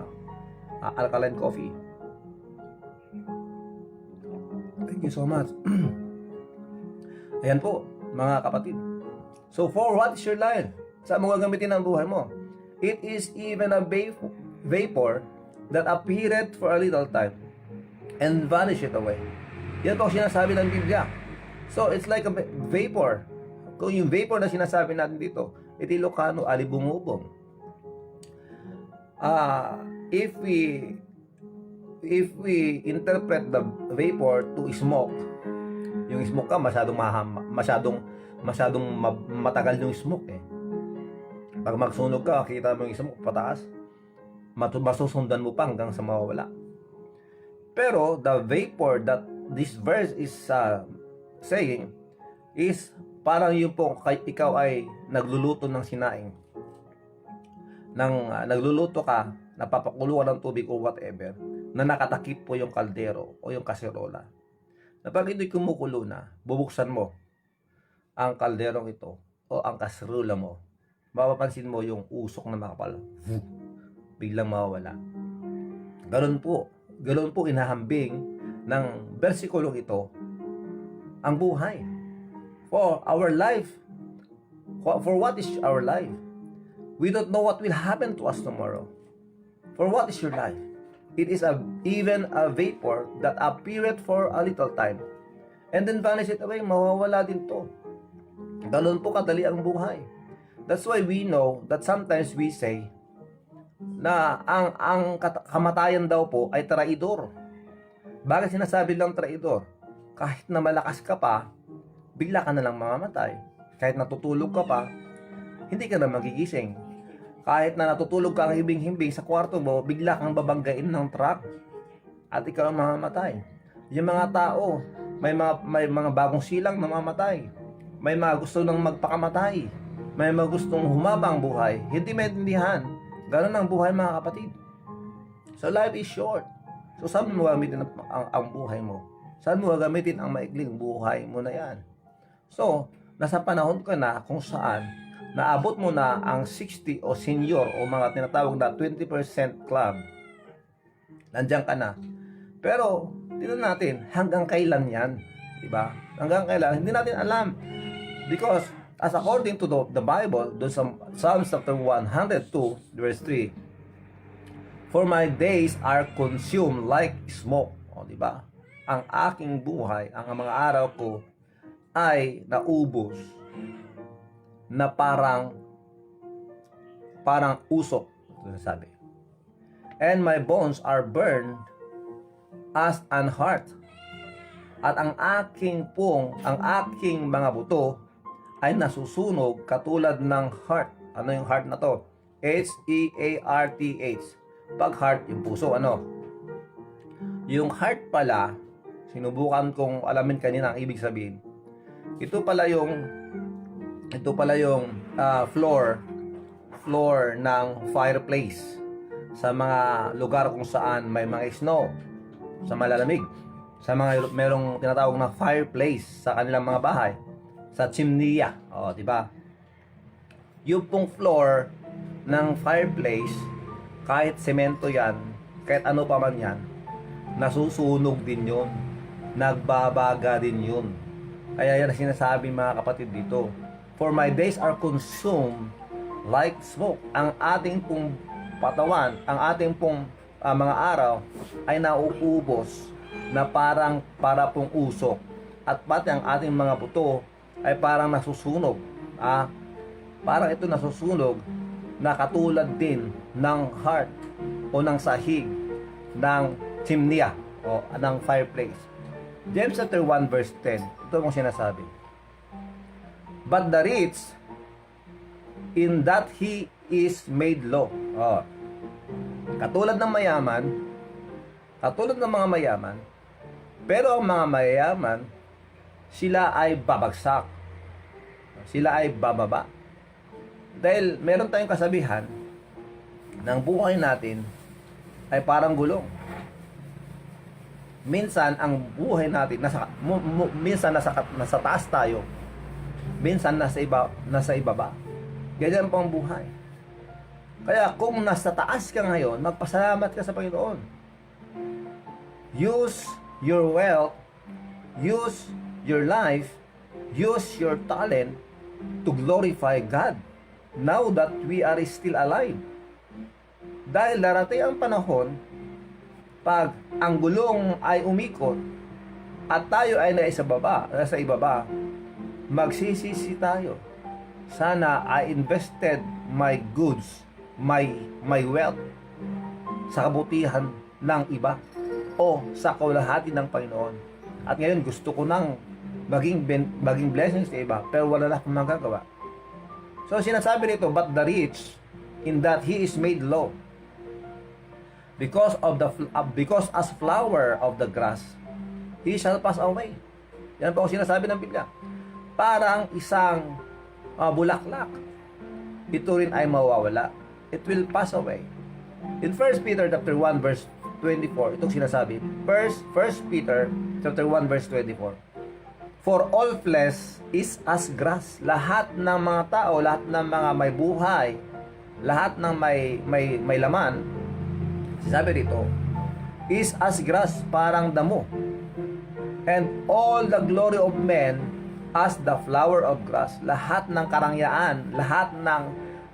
Alkaline Coffee. Thank you so much. Ayan po, mga kapatid. So, for what is your life? Saan mo gagamitin ang buhay mo? It is even a vapor that appeareth for a little time and vanisheth away. Yan po ang sinasabi ng Biblia. So, it's like a vapor. Kung yung vapor na sinasabi natin dito, ito Ilocano, alibungubong. If we interpret the vapor to smoke, yung smoke ka masyadong matagal yung smoke eh. Pag magsunog ka, kita mo yung smoke pataas, masusundan mo pa hanggang sa mawawala. Pero the vapor that this verse is saying is parang yung po ikaw ay nagluluto ng sinaing, nagluluto ka, napapakuluan ng tubig o whatever, na nakatakip po yung kaldero o yung kaserola. Na pag ito'y kumukulo na, bubuksan mo ang kalderong ito o ang kaserola mo, mapapansin mo yung usok na makapal, biglang mawawala. Ganun po inahambing ng bersikulong ito ang buhay. For our life, for what is our life? We don't know what will happen to us tomorrow. For what is your life? It is even a vapor that appeareth for a little time and then vanisheth away. Mawawala din to. Ganun po kadali ang buhay. That's why we know that sometimes we say na ang kamatayan daw po ay traidor. Bakit sinasabi lang traidor? Kahit na malakas ka pa, bigla ka na lang mamamatay. Kahit natutulog ka pa, hindi ka na magigising. Kahit na natutulog ka ang himbing-himbing sa kwarto mo, bigla kang babanggain ng truck at ikaw ang mamamatay. Yung mga tao, may mga bagong silang na mamamatay. May mga gusto nang magpakamatay. May mga gustong humabang buhay. Hindi maintindihan. Ganun ang buhay, mga kapatid. So life is short. So saan mo gamitin ang buhay mo? Saan mo gamitin ang maikling buhay mo na yan? So, nasa panahon ka na kung saan naabot mo na ang 60 o senior o mga tinatawag na 20% club. Nandiyan ka na. Pero, tingnan natin, hanggang kailan yan? Diba? Hanggang kailan? Hindi natin alam. Because, as according to the Bible, doon sa Psalms chapter 102, verse 3, for my days are consumed like smoke. O, diba? Ang aking buhay, ang mga araw ko, ay naubos na parang usok, sabi. And my bones are burned as an heart. At ang aking mga buto ay nasusunog katulad ng heart. Ano yung heart na to? H-E-A-R-T-H. Pag heart, yung puso, ano? Yung heart pala, sinubukan kong alamin kanina ang ibig sabihin. Ito pala yung floor ng fireplace sa mga lugar kung saan may mga snow, sa malalamig, sa mga merong tinatawag na fireplace sa kanilang mga bahay, sa chimneya. O, di ba? Yung pong floor ng fireplace, kahit semento yan, kahit ano pa man yan, nasusunog din yun, nagbabaga din yun. Kaya yan ang sinasabi, mga kapatid, dito. For my days are consumed like smoke. Ang ating pong patawan, ang ating pong mga araw ay nauubos na para pong usok. At pati ang ating mga buto ay parang nasusunog. Parang ito nasusunog na katulad din ng heart o ng sahig ng chimney o ng fireplace. James chapter 1 verse 10, ito mong sinasabi. But the rich, in that he is made low. Katulad ng mga mayaman, pero ang mga mayayaman, sila ay babagsak. Sila ay bababa. Dahil meron tayong kasabihan ng buhay natin ay parang gulong. Minsan ang buhay natin minsan nasa taas tayo, minsan nasa ibaba. Ganyan po ang buhay. Kaya kung nasa taas ka ngayon, magpasalamat ka sa Panginoon. Use your wealth, use your life use your talent to glorify God now that we are still alive. Dahil darating ang panahon, pag ang gulong ay umikot at tayo ay nasa ibaba, magsisisi tayo. Sana I invested my goods, my wealth sa kabutihan ng iba o sa kaulahati ng Panginoon. At ngayon gusto ko nang maging blessings sa iba, pero wala na akong magagawa. So sinasabi nito, but the rich, in that he is made low, because as flower of the grass, he shall pass away. Yan po ang sinasabi ng Biblia. Parang isang bulaklak, ito rin ay mawawala. It will pass away. In 1 Peter chapter 1 verse 24, itong sinasabi. 1 Peter chapter 1 verse 24. For all flesh is as grass. Lahat ng mga tao, lahat ng mga may buhay, lahat ng may laman, sabi dito, is as grass, parang damo. And all the glory of men as the flower of grass. Lahat ng karangyaan, lahat ng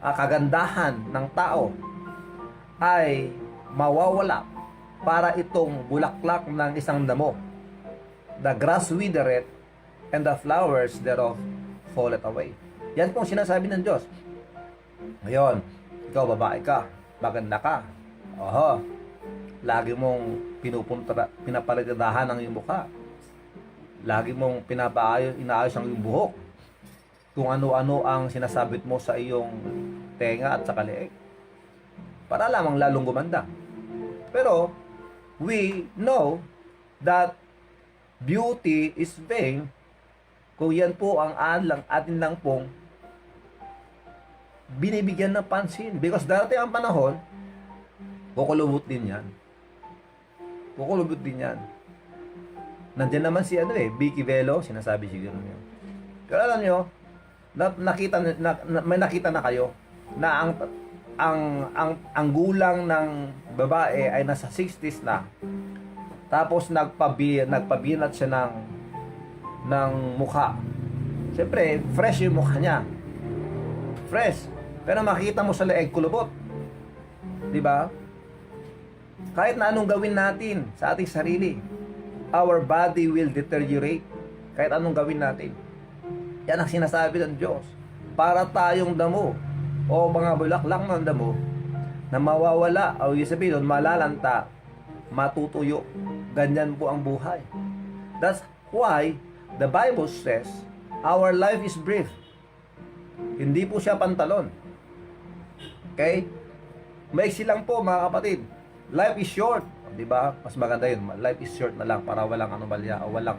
kagandahan ng tao ay mawawala para itong bulaklak ng isang damo. The grass withereth, and the flowers thereof falleth away. Yan pong sinasabi ng Diyos. Ngayon, ikaw babae ka, maganda ka. Oho, lagi mong pinapalitadahan ang iyong mukha. Lagi mong inaayos ang iyong buhok. Kung ano-ano ang sinasabit mo sa iyong tenga at sa kaliig. Para lamang lalong gumanda. Pero, we know that beauty is vain kung yan po ang atin lang pong binibigyan ng pansin. Because darating ang panahon, kukulubot din yan. Kukulubot din yan. Nandiyan naman si Vicky Velo, sinasabi siguro niyo. Pero alam nyo, may nakita na kayo na ang gulang ng babae ay nasa 60s na. Tapos nagpabinat siya ng mukha. Siyempre, fresh yung mukha niya. Fresh. Pero makita mo sa leeg, kulubot. Diba? Kahit na anong gawin natin sa ating sarili, our body will deteriorate. Kahit anong gawin natin. Yan ang sinasabi ng Diyos. Para tayong damo o mga bulaklak ng damo na mawawala o yung sabihin, malalanta, matutuyo. Ganyan po ang buhay. That's why the Bible says our life is brief. Hindi po siya pantalon. Okay? Maiksi lang po mga kapatid. Life is short. Di ba? Mas maganda yun. Life is short na lang para walang anomalya o walang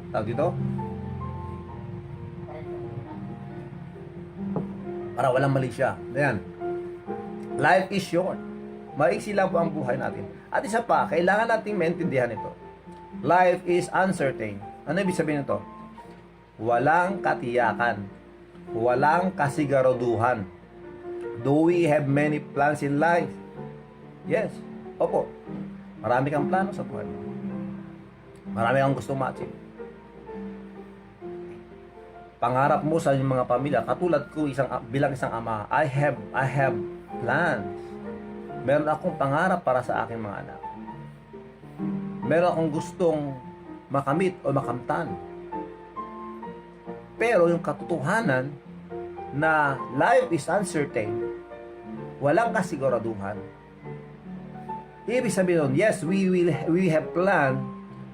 tawag dito? Para walang mali siya. Ayan. Life is short. Maiksi lang po ang buhay natin. At isa pa, kailangan nating maintindihan ito. Life is uncertain. Ano ibig sabihin nito? Walang katiyakan. Walang kasiguraduhan. Do we have many plans in life? Yes. Opo. Marami kang plano sa buhay. Marami kang gusto ma-achieve. Pangarap mo sa inyong mga pamilya, katulad ko bilang isang ama, I have plans. Meron akong pangarap para sa aking mga anak. Meron akong gustong makamit o makamtan. Pero yung katotohanan na life is uncertain, walang kasiguraduhan. Ibig sabihin nun, yes, we have planned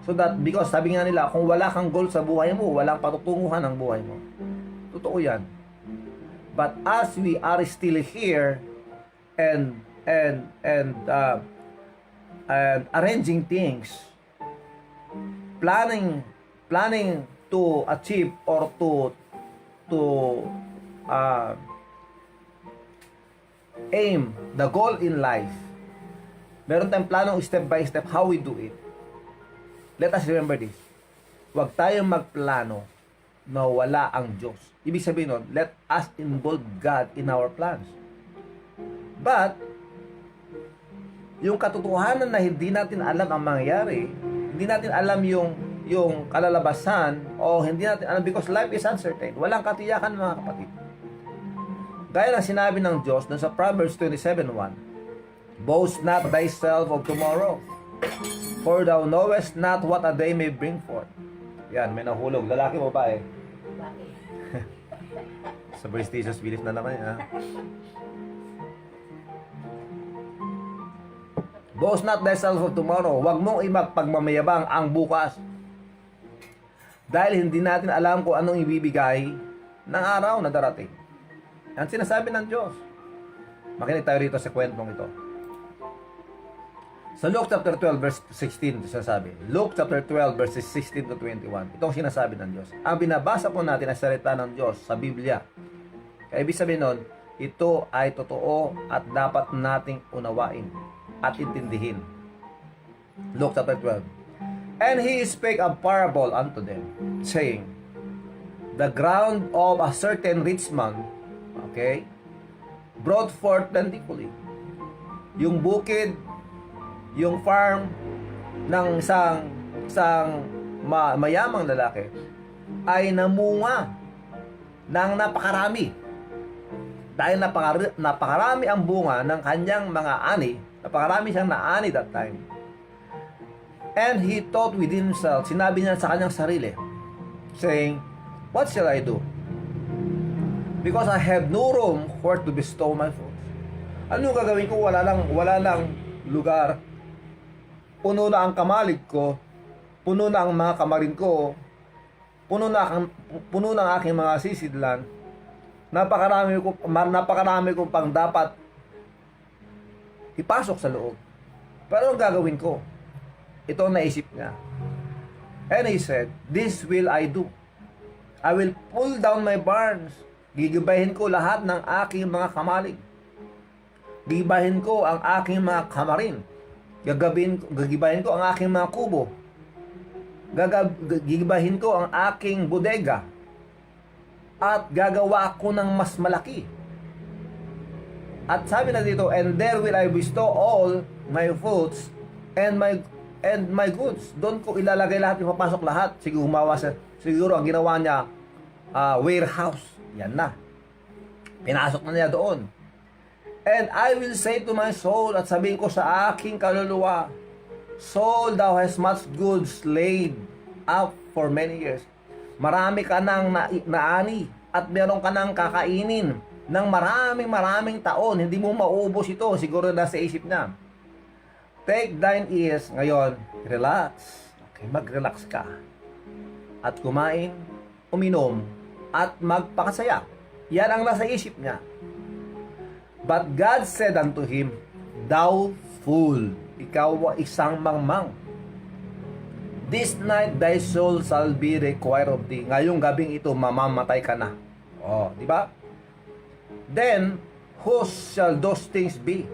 so that, because sabi nga nila, kung wala kang goal sa buhay mo, walang patutunguhan ang buhay mo. Totoo yan. But as we are still here and arranging things, planning to achieve or to aim the goal in life. Meron tayong plano step by step how we do it. Let us remember this. Huwag tayong magplano na wala ang Diyos. Ibig sabihin nun, let us involve God in our plans. But yung katotohanan na hindi natin alam ang mangyayari, hindi natin alam yung yung kalalabasan o hindi natin alam because life is uncertain. Walang katiyakan mga kapatid. Gaya ng sinabi ng Diyos dun sa Proverbs 27:1, boast not thyself of tomorrow, for thou knowest not what a day may bring forth. Yan, may nahulog. Lalaki mo ba eh? Superstitious belief na naman yan, ha? Boast not thyself of tomorrow. Huwag mong ipagmamayabang ang bukas. Dahil hindi natin alam kung anong ibibigay ng araw na darating. Yan sinasabi ng Diyos. Makinig tayo rito sa kwentong ito. Sa Luke chapter 12 verse 16 sinasabi. Luke chapter 12 verses 16 to 21. Itong sinasabi ng Diyos. Ang binabasa po natin ay salita ng Diyos sa Biblia. Kaya ibig sabihin nun, ito ay totoo at dapat nating unawain at intindihin. Luke chapter 12. And he spake a parable unto them, saying, the ground of a certain rich man, okay, brought forth plentifully. Yung bukid, yung farm ng isang mayamang lalaki ay namunga ng napakarami. Dahil napakarami ang bunga ng kanyang mga ani, napakarami siyang naani that time. And he thought within himself, sinabi niya sa kanyang sarili, saying, what shall I do? Because I have no room where to bestow my fruits. Ano gagawin ko? Wala lang lugar. Puno na ang kamalig ko, puno na ang mga kamarin ko, puno na ang aking mga sisidlan. Napakarami ko pang dapat ipasok sa loob. Pero ang gagawin ko? Ito ang naisip niya. And he said, this will I do. I will pull down my barns. Gigibahin ko lahat ng aking mga kamalig. Gigibahin ko ang aking mga kamarin. Gigibahin ko ang aking mga kubo. Gigibahin ko ang aking bodega. At gagawa ko ng mas malaki. At sabi na dito, and there will I bestow all my fruits and my goods. Doon ko ilalagay lahat, ipapasok lahat. Siguro ang ginawa niya, warehouse. Yan na. Pinasok na niya doon. And I will say to my soul, at sabihin ko sa aking kaluluwa, soul, thou hast much goods laid up for many years. Marami ka nang naani at meron ka nang kakainin ng maraming taon. Hindi mo maubos ito. Siguro nasa isip na. Take thine ease. Ngayon, relax. Okay, mag-relax ka. At kumain, uminom, at magpakasaya. Yan ang nasa isip niya. But God said unto him, thou fool, ikaw isang mangmang. This night thy soul shall be required of thee. Ngayong gabing ito, mamamatay ka na. Oh, di ba? Then, whose shall those things be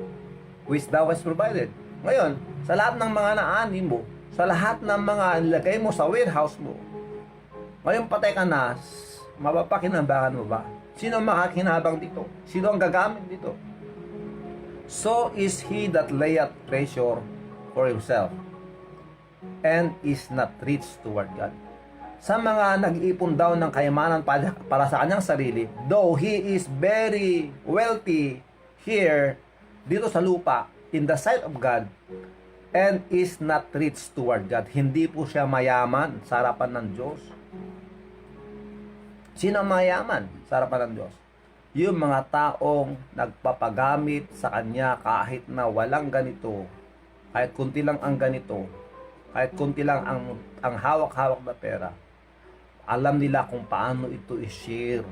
which thou hast provided? Ngayon, sa lahat ng mga naani mo, sa lahat ng mga nilagay mo sa warehouse mo, ngayon patay ka na, mapapakinabangan mo ba? Sino ang makakinabang dito? Sino ang gagamit dito? So is he that layeth treasure for himself and is not rich toward God. Sa mga nag-iipon daw ng kayamanan para sa kanyang sarili, though he is very wealthy here, dito sa lupa, in the sight of God, and is not rich toward God. Hindi po siya mayaman sa harapan ng Diyos. Sino ang mayaman sa harapan ng Diyos? Yung mga taong nagpapagamit sa kanya kahit na walang ganito, kahit kunti lang ang ganito, kahit kunti lang ang hawak-hawak na pera, alam nila kung paano ito i-share.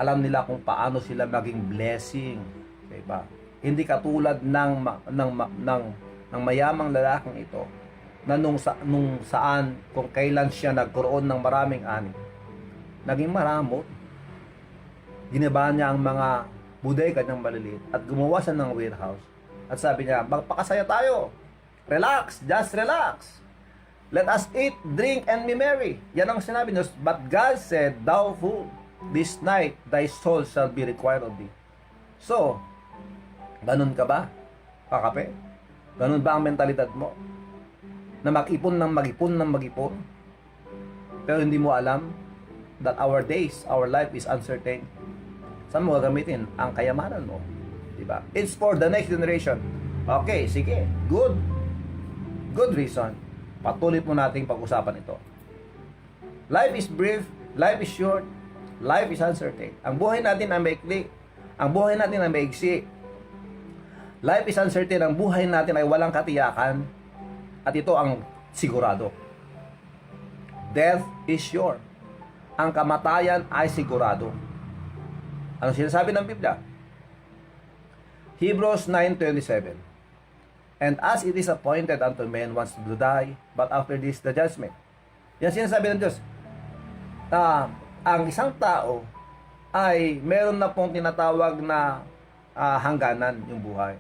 Alam nila kung paano sila maging blessing. Diba? Hindi katulad ng mayamang lalaking ito na nung saan, kung kailan siya nagkaroon ng maraming ani, naging maramot. Ginabahan niya ang mga bodega niyang maliliit at gumawa siya ng warehouse. At sabi niya, magpakasaya tayo. Relax, just relax. Let us eat, drink, and be merry. Yan ang sinabi niya. But God said, thou fool, this night thy soul shall be required of thee. So, ganun ka ba? Kakape? Ganun ba ang mentalidad mo? na mag-ipon ng mag-ipon ng mag-ipon. Pero hindi mo alam that our days, our life is uncertain. Saan mo gagamitin ang kayamanan mo? Diba? It's for the next generation. Okay, sige. Good. Good reason. Patuloy po nating pag-usapan ito. Life is brief, life is short, life is uncertain. Ang buhay natin ay maikli. Ang buhay natin ay maigsi. Life is uncertain. Ang buhay natin ay walang katiyakan. At ito ang sigurado. Death is sure. Ang kamatayan ay sigurado. Ano sinasabi ng Biblia? Hebrews 9:27. And as it is appointed unto men once to die, but after this the judgment. Yan sinasabi ng Diyos. Ang isang tao ay meron na pong tinatawag na hangganan yung buhay.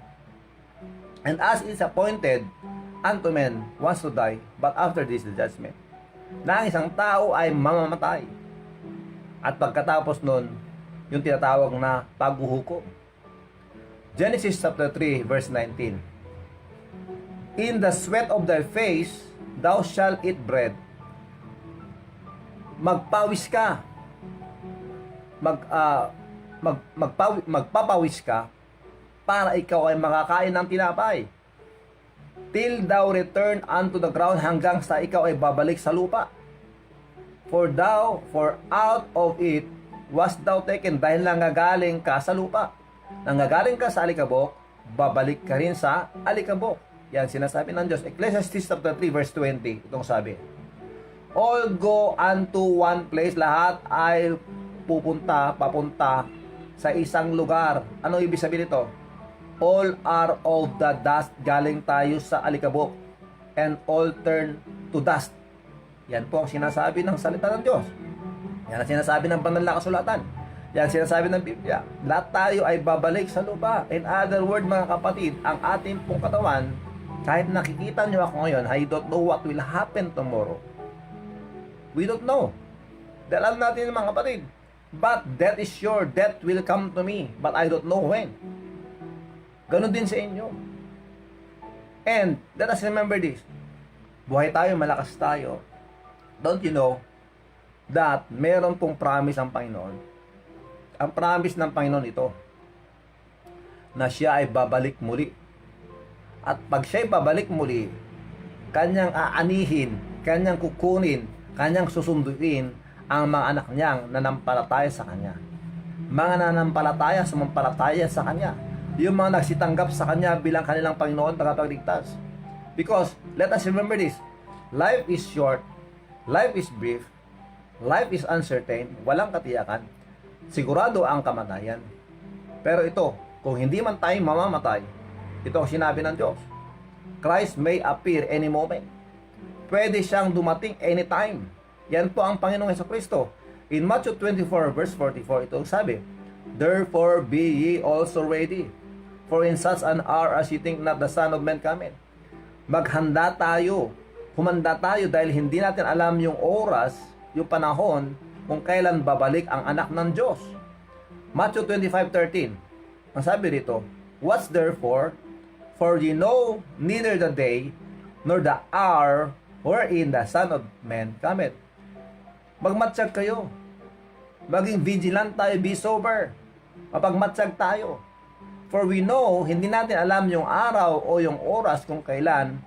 And as it is appointed unto men once to die, but after this the judgment. Na ang isang tao ay mamamatay. At pagkatapos nun, yung tinatawag na paghuhukom. Genesis chapter 3 verse 19. In the sweat of thy face thou shalt eat bread. Magpawis ka. Magpapawis ka para ikaw ay makakain ng tinapay. Till thou return unto the ground, hanggang sa ikaw ay babalik sa lupa. For out of it was thou taken, dahil nanggagaling ka sa lupa. Nanggagaling ka sa alikabok, babalik ka rin sa alikabok. Yan sinasabi ng Diyos. Ecclesiastes chapter 3 verse 20. Itong sabi. All go unto one place. Lahat ay papunta sa isang lugar. Ano ibig sabihin nito? All are of the dust. Galing tayo sa alikabok. And all turn to dust. Yan po ang sinasabi ng salita ng Diyos. Yan ang sinasabi ng banal na kasulatan. Yan sinasabi ng Biblia. Lahat tayo ay babalik sa lupa. In other words, mga kapatid, ang ating pong katawan, kahit nakikita nyo ako ngayon, I don't know what will happen tomorrow. We don't know. Dahil alam natin mga kapatid. But death is sure. Death will come to me. But I don't know when. Ganon din sa inyo. And let us remember this. Buhay tayo, malakas tayo. Don't you know that meron pong promise ang Panginoon? Ang promise ng Panginoon ito, na siya ay babalik muli. At pag siya ay babalik muli, kanyang aanihin, kanyang kukunin, kanyang susunduin ang mga anak niyang nanampalataya sa kanya. Mga nanampalataya, sumampalataya sa kanya. Yung mga nagsitanggap sa kanya bilang kanilang Panginoon, tagapagligtas. Because, let us remember this, life is short, life is brief, life is uncertain, walang katiyakan, sigurado ang kamatayan. Pero ito, kung hindi man tayo mamamatay, ito ang sinabi ng Diyos. Christ may appear any moment. Pwede siyang dumating anytime. Yan po ang Panginoong Jesucristo. In Matthew 24 verse 44, ito sabi, therefore be ye also ready, for in such an hour as ye think not the Son of Man cometh. Maghanda tayo, humanda tayo, dahil hindi natin alam yung oras, yung panahon, kung kailan babalik ang anak ng Diyos. Matthew 25:13. Ang sabi dito, what's therefore, for ye know neither the day nor the hour wherein the Son of Man cometh. Magmatsyag kayo. Maging vigilant tayo, be sober. Mapagmatsyag tayo. For we know, hindi natin alam yung araw o yung oras kung kailan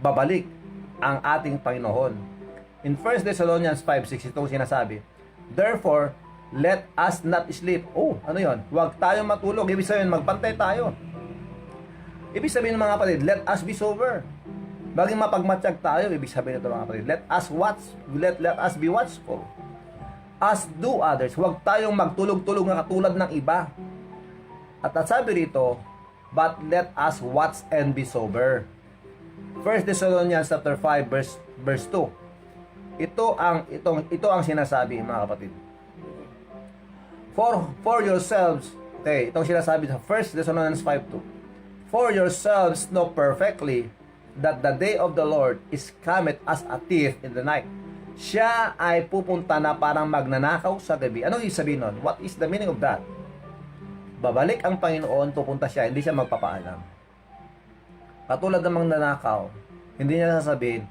babalik ang ating Panginoon. In 1 Thessalonians 5:6, itong sinasabi, therefore, let us not sleep. Oh, ano yon? Huwag tayong matulog. Ibig sabihin, magbantay tayo. Ibig sabihin mga kapatid, let us be sober. Baging mapagmatsyag tayo, ibig sabihin ito mga kapatid, let us watch, let us be watchful. As do others. Huwag tayong magtulog-tulog na katulad ng iba. At sabi rito, but let us watch and be sober. 1 Thessalonians chapter 5 verse 2. Ito ang sinasabi mga kapatid. For yourselves, okay, itong sinasabi sa 1 Thessalonians 5:2. For yourselves know perfectly that the day of the Lord is cometh as a thief in the night. Siya ay pupunta na parang magnanakaw sa gabi. Ano ibig sabihin nun? What is the meaning of that? Babalik ang Panginoon, pupunta siya, hindi siya magpapaalam. Katulad ng magnanakaw, Hindi niya sasabihin,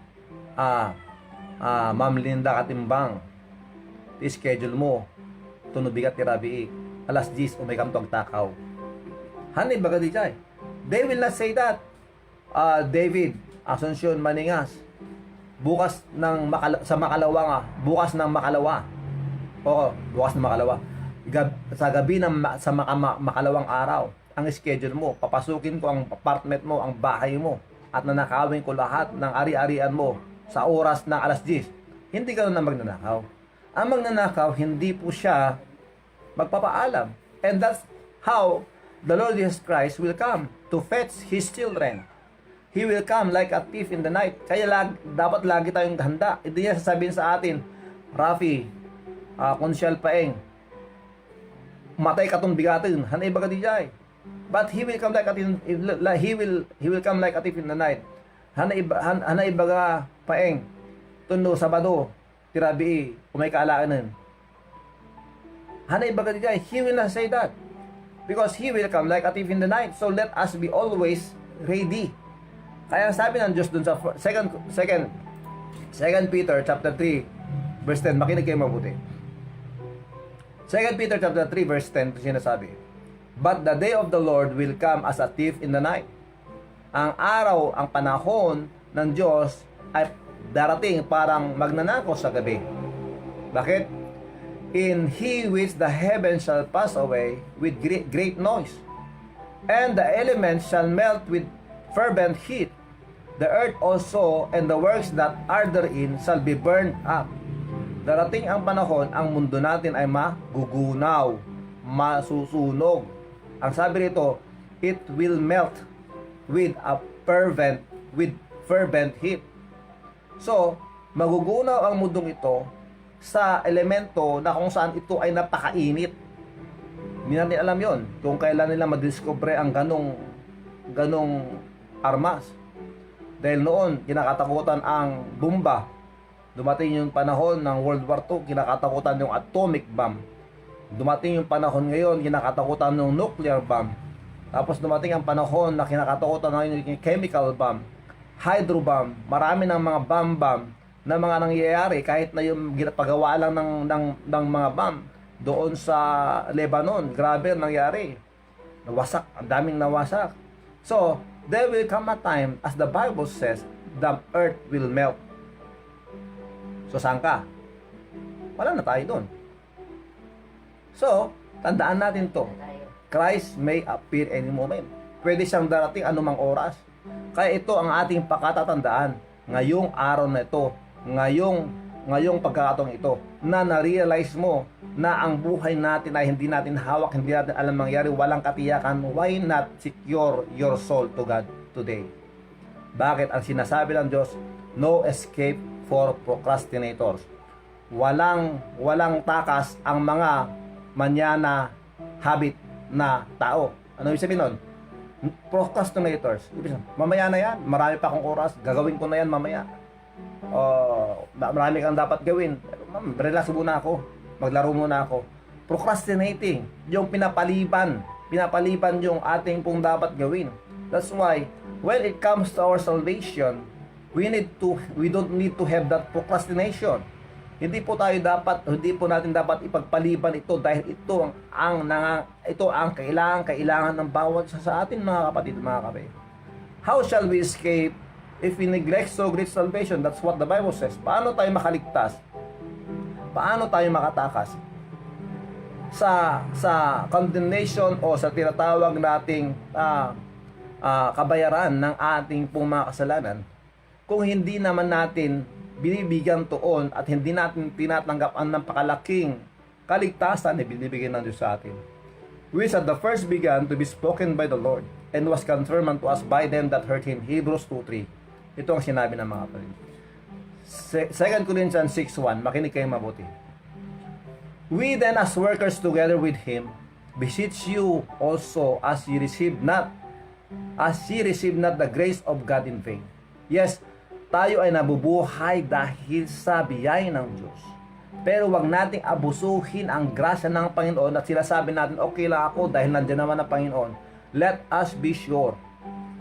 Ma'am Linda Katimbang, i-schedule mo, tunubigat ti Rabi, alas 10, umay kam to agtakaw. Hanay baga di jay. They will not say that. David, Asuncion, Maningas, bukas ng sa Makalawa nga, bukas ng Makalawa. Oo, bukas ng Makalawa. Sa gabi ng Makalawang araw, ang schedule mo, papasukin ko ang apartment mo, ang bahay mo, at nanakawin ko lahat ng ari-arian mo sa oras ng alas 10. Hindi ka na magnanakaw. Ang magnanakaw, hindi po siya magpapaalam. And that's how the Lord Jesus Christ will come to fetch His children. He will come like a thief in the night. Kaya dapat lagi tayong handa. Hindi niya sasabihin sa atin, Rafi, Konsyal Paeng, matay ka tong bigatin. Hanay baga di jay. But he will come like a thief, he will come like a thief in the night. Hanay baga Paeng, tundo Sabado, tirabi, umay kaalaanan. Hanay baga di jay. He will not say that. Because he will come like a thief in the night. So let us be always ready. Kaya sabi ng Diyos dun sa 2 Peter chapter 3 verse 10, makinig kayo mabuti. 2 Peter chapter 3 verse 10 sinasabi, but the day of the Lord will come as a thief in the night. Ang araw, ang panahon ng Diyos ay darating parang magnanakaw sa gabi. Bakit? In He which the heavens shall pass away with great noise, and the elements shall melt with fervent heat. The earth also and the works that are therein shall be burned up. Darating ang panahon, ang mundo natin ay magugunaw, masusunog. Ang sabi rito, it will melt with fervent heat. So, magugunaw ang mundong ito sa elemento na kung saan ito ay napakainit. Hindi natin alam yon kung kailan nila madiscover ang ganong armas. Dahil noon, kinakatakutan ang bomba. Dumating yung panahon ng World War II, kinakatakutan yung atomic bomb. Dumating yung panahon ngayon, kinakatakutan ng nuclear bomb. Tapos dumating ang panahon na kinakatakutan ng chemical bomb, hydro bomb, marami ng mga bomb na mga nangyayari kahit na yung paggawa lang ng mga bomb doon sa Lebanon. Grabe nangyari. Nawasak, ang daming nawasak. So, there will come a time, as the Bible says, the earth will melt. So, saan ka? Wala na tayo doon. So, tandaan natin to. Christ may appear any moment. Pwede siyang darating anumang oras. Kaya ito ang ating pakatatandaan. Ngayong araw na ito, ngayong pagkakataong ito, na na-realize mo na ang buhay natin ay hindi natin hawak, hindi natin alam mangyari, walang katiyakan. Why not secure your soul to God today? Bakit? Ang sinasabi ng Diyos, no escape for procrastinators. Walang takas ang mga manyana habit na tao. Ano ibig sabihin nun? Procrastinators. Mamaya na yan, marami pa akong oras, gagawin ko na yan mamaya. Marami kang dapat gawin. Relax muna ako, maglaro muna ako. Procrastinating, yung pinapaliban yung ating pong dapat gawin. That's why when it comes to our salvation, we don't need to have that procrastination. Hindi po natin dapat ipagpaliban ito dahil ito ang kailangan ng bawat isa sa atin, mga kapatid, mga kape. How shall we escape if we neglect so great salvation? That's what the Bible says. Paano tayo makaligtas? Paano tayo makatakas sa condemnation o sa tinatawag nating kabayaran ng ating pong mga kasalanan kung hindi naman natin binibigyan tuon at hindi natin tinatanggap ang napakalaking kaligtasan na binibigay ng Diyos sa atin, which at the first began to be spoken by the Lord and was confirmed unto us by them that heard Him. Hebrews 2:3. Ito ang sinabi ng mga kapatid. 2 Corinthians 6:1. Makinig kayo mabuti. We then as workers together with Him beseech you also as ye receive not the grace of God in vain. Yes, tayo ay nabubuhay dahil sa biyaya ng Diyos. Pero wag nating abusuhin ang grasya ng Panginoon at sinasabi natin, okay lang ako dahil nandiyan naman ang Panginoon. Let us be sure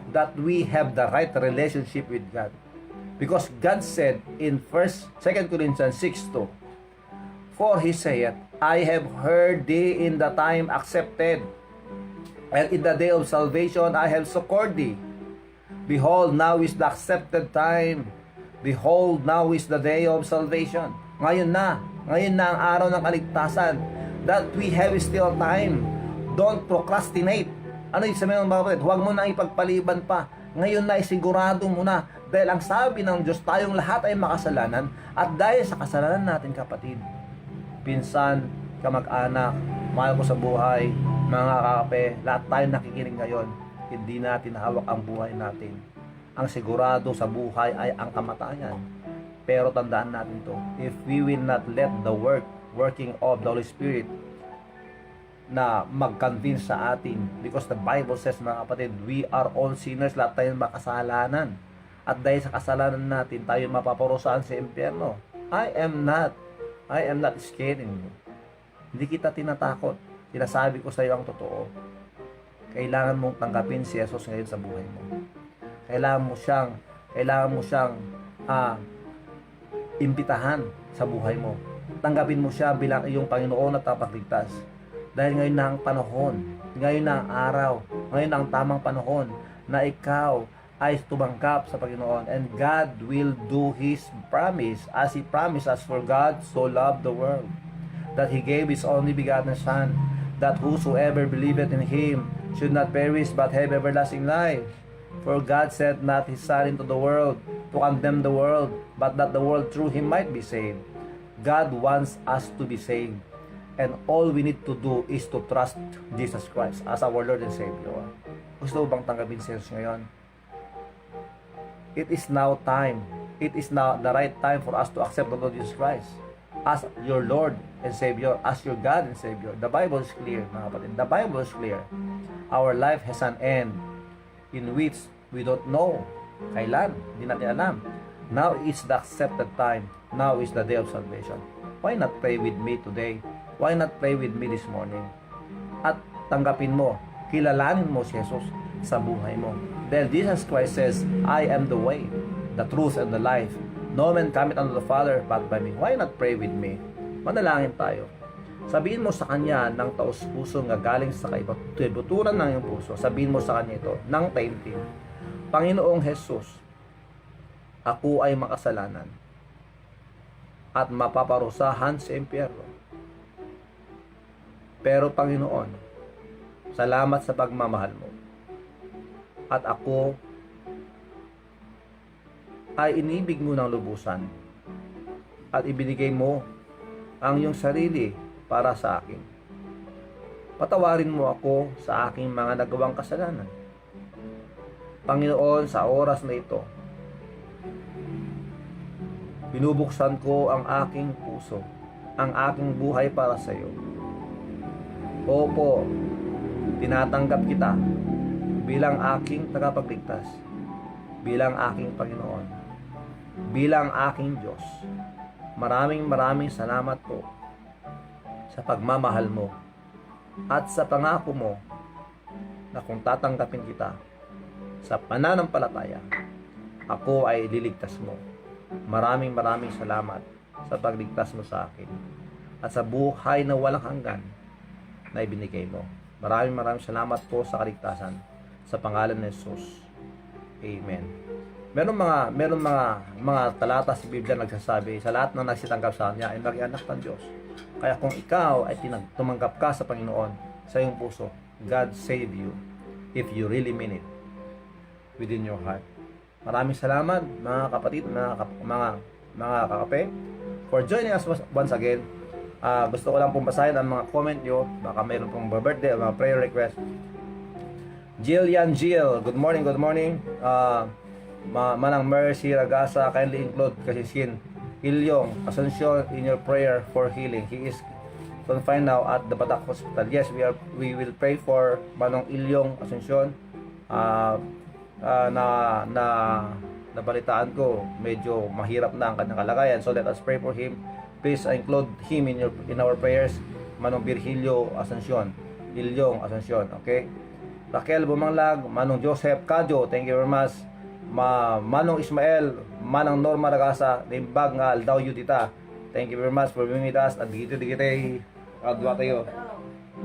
that we have the right relationship with God. Because God said in 2 Corinthians 6:2, "For he saith, I have heard thee in the time accepted, and in the day of salvation I have succored thee. Behold, now is the accepted time. Behold, now is the day of salvation." Ngayon na ang araw ng kaligtasan. That we have still time. Don't procrastinate. Ano yung sabihin ng mga kapatid? Huwag mo na ipagpaliban pa. Ngayon na isigurado mo na. Dahil ang sabi ng Diyos, tayong lahat ay makasalanan. At dahil sa kasalanan natin, kapatid, pinsan, kamag-anak, mahal ko sa buhay, mga kakape, lahat tayo nakikinig ngayon, hindi natin hawak ang buhay natin. Ang sigurado sa buhay ay ang kamatayan. Pero tandaan natin to, if we will not let the working of the Holy Spirit na mag-convince sa atin, because the Bible says, mga kapatid, we are all sinners, lahat tayo makasalanan. At dahil sa kasalanan natin, tayo mapaparusahan sa impyerno. I am not scaring you. Hindi kita tinatakot. Sinasabi ko sa iyo ang totoo. Kailangan mong tanggapin si Jesus ngayon sa buhay mo. Kailangan mo siyang imbitahan sa buhay mo. Tanggapin mo siya bilang iyong Panginoon at tagapagligtas. Dahil ngayon na ang panahon, ngayon na ang araw, ngayon na ang tamang panahon na ikaw ay tumanggap sa Panginoon, and God will do His promise, as He promised us. For God so loved the world that He gave His only begotten Son, that whosoever believeth in Him should not perish but have everlasting life. For God sent not His Son into the world to condemn the world, but that the world through Him might be saved. God wants us to be saved, and all we need to do is to trust Jesus Christ as our Lord and Savior. Gusto mo bang tanggapin si Jesus ngayon? It is now time. It is now the right time for us to accept the Lord Jesus Christ as your Lord and Savior, as your God and Savior. The Bible is clear, mga kapatid. The Bible is clear. Our life has an end in which we don't know kailan, hindi natin alam. Now is the accepted time. Now is the day of salvation. Why not pray with me today? Why not pray with me this morning? At tanggapin mo, kilalanin mo si Jesus sa buhay mo. Then Jesus Christ says, I am the way, the truth, and the life. No man cometh unto the Father but by me. Why not pray with me? Manalangin tayo. Sabihin mo sa Kanya ng taos-puso nga galing sa kaibuturan ng iyong puso. Sabihin mo sa Kanya ito ng taimtim. Panginoong Jesus, ako ay makasalanan at mapaparusahan sa impyerno. Pero Panginoon, salamat sa pagmamahal mo. At ako ay inibig mo ng lubusan at ibinigay mo ang iyong sarili para sa akin. Patawarin mo ako sa aking mga nagawang kasalanan. Panginoon, sa oras na ito, binubuksan ko ang aking puso, ang aking buhay para sa iyo. Opo, tinatanggap kita bilang aking tagapagligtas, bilang aking Panginoon, bilang aking Diyos. Maraming salamat po sa pagmamahal mo at sa pangako mo na kung tatanggapin kita sa pananampalataya, ako ay liligtas mo. Maraming salamat sa pagligtas mo sa akin at sa buhay na walang hanggan na ibinigay mo. Maraming salamat po sa kaligtasan sa pangalan ni Jesus. Amen. Meron mga talata sa Biblia nagsasabi, sa lahat ng nagsitanggap sa Kanya ay maging anak ng Diyos. Kaya kung ikaw ay tumanggap ka sa Panginoon sa iyong puso, God save you if you really mean it within your heart. Maraming salamat mga kapatid, mga kakape, for joining us once again. Gusto ko lang pong basahin ang mga comment nyo. Baka mayroon pong birthday o mga prayer request. Jill, good morning. Manang Mercy Ragasa, kindly include Kasisin Ilyong Asuncion in your prayer for healing. He is confined now at the Batak Hospital. Yes, we will pray for Manong Ilyong Asuncion. Nabalitaan ko medyo mahirap na ang kanyang kalagayan, so let us pray for him. Please include him in our prayers. Manong Virgilio Asuncion, Ilyong Asuncion, okay? Raquel Bumanglag, Manong Joseph Kadyo, thank you very much. Manong Ismael, Manang Norma Ragasa, Limbag nga aldaw yu tita. Thank you very much for being with us. At dito kadwa tayo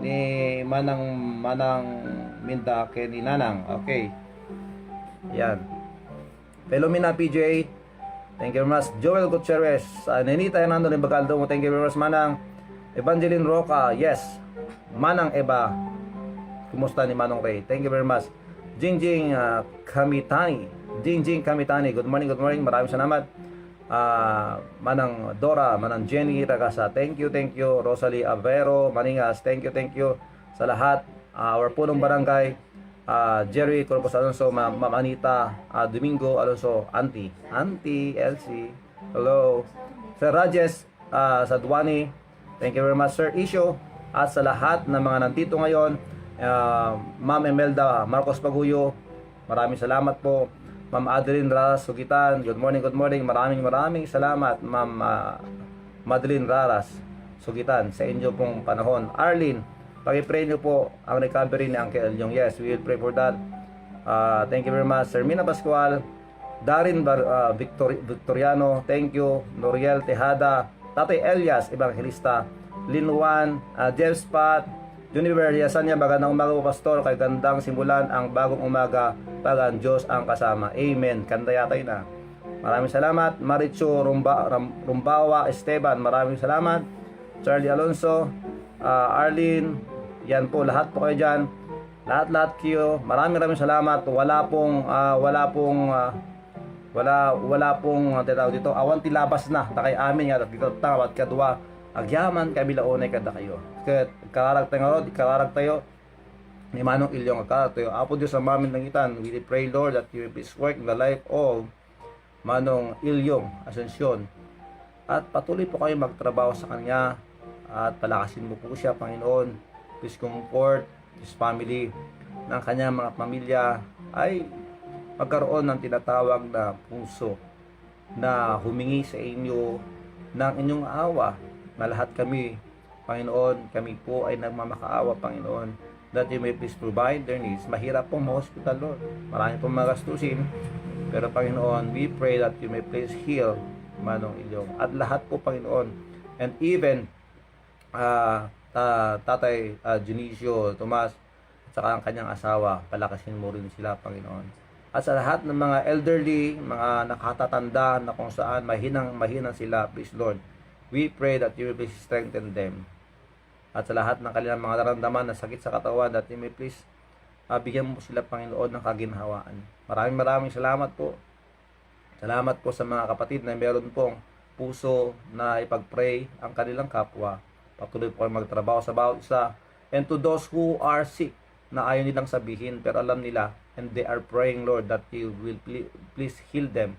ni Manang Minda kay ni Nanang. Okay. Yan. Pelomina PJ, thank you very much. Joel Gutierrez, Nenita Hernando Limbagaldo mo, thank you very much Manang. Evangeline Roca, yes. Manang Eba, kumusta ni Manong Ray? Thank you very much. Jingjing Kamitani, Jingjing Kamitani, good morning, maraming salamat. Manang Dora, Manang Jenny Ragasa, thank you. Rosalie Avero Maningas, thank you sa lahat. Our punong barangay, Jerry Corpus Alonso, Ma'am Anita Domingo Alonso, Auntie Elsie, hello. Sir Rajes Sadwani, thank you very much Sir Isyo, at sa lahat ng mga nandito ngayon, Ma'am Emelda Marcos Paguyo, maraming salamat po. Ma'am Adeline Raras Sugitan, good morning, maraming salamat Ma'am Madeline Raras Sugitan sa inyo pong panahon. Arlene, pag-pray niyo po ang recovery ni Uncle Elyong. Yes, we will pray for that. Thank you very much. Sir Mina Pascual, Darin Victoriano, thank you. Noriel Tejada, Tatay Elias Evangelista, Linwan, Jeff Pat, Univer Yasanya, magandang umaga po Pastor, kay gandang simulan ang bagong umaga pag ang Diyos ang kasama. Amen. Kanda yata yun na. Maraming salamat. Maricho Rumbawa Esteban, maraming salamat. Charlie Alonso, Arlene, yan po, lahat po kayo dyan. Lahat kayo. Maraming salamat. Wala pong tawag dito. Awan tilabas na. Takay amin nga. Dito tawad kadwa. Agyaman kami laonay kada kayo. Kararag tayo. Ni Manong Ilyong agkarag tayo. Apo Diyos sa mamin langitan. We pray Lord that you will please work in the life of Manong Ilyong Asuncion. At patuloy po kayo magtrabaho sa kanya. At palakasin mo po siya, Panginoon. Please comfort his family, ng kanyang mga pamilya ay magkaroon ng tinatawag na puso na humingi sa inyo ng inyong awa, na lahat kami, Panginoon, kami po ay nagmamakaawa, Panginoon, that you may please provide their needs. Mahirap pong ma-hospital, Lord. Marami pong magastusin, pero Panginoon, we pray that you may please heal Manong Ilyong at lahat po, Panginoon, and even Tatay Junicio Tomas at saka ang kanyang asawa, palakasin mo rin sila, Panginoon. At sa lahat ng mga elderly, mga nakatatanda na kung saan mahinang sila, please Lord, we pray that you will please strengthen them. At sa lahat ng kanilang mga naramdaman na sakit sa katawan, that you may please bigyan mo sila, Panginoon, ng kaginhawaan. Maraming salamat po. Salamat po sa mga kapatid na meron pong puso na ipag-pray ang kanilang kapwa. Patuloy po kayo magtrabaho sa bawat isa. And to those who are sick, na ayaw nilang sabihin pero alam nila, and they are praying, Lord, that you will please heal them,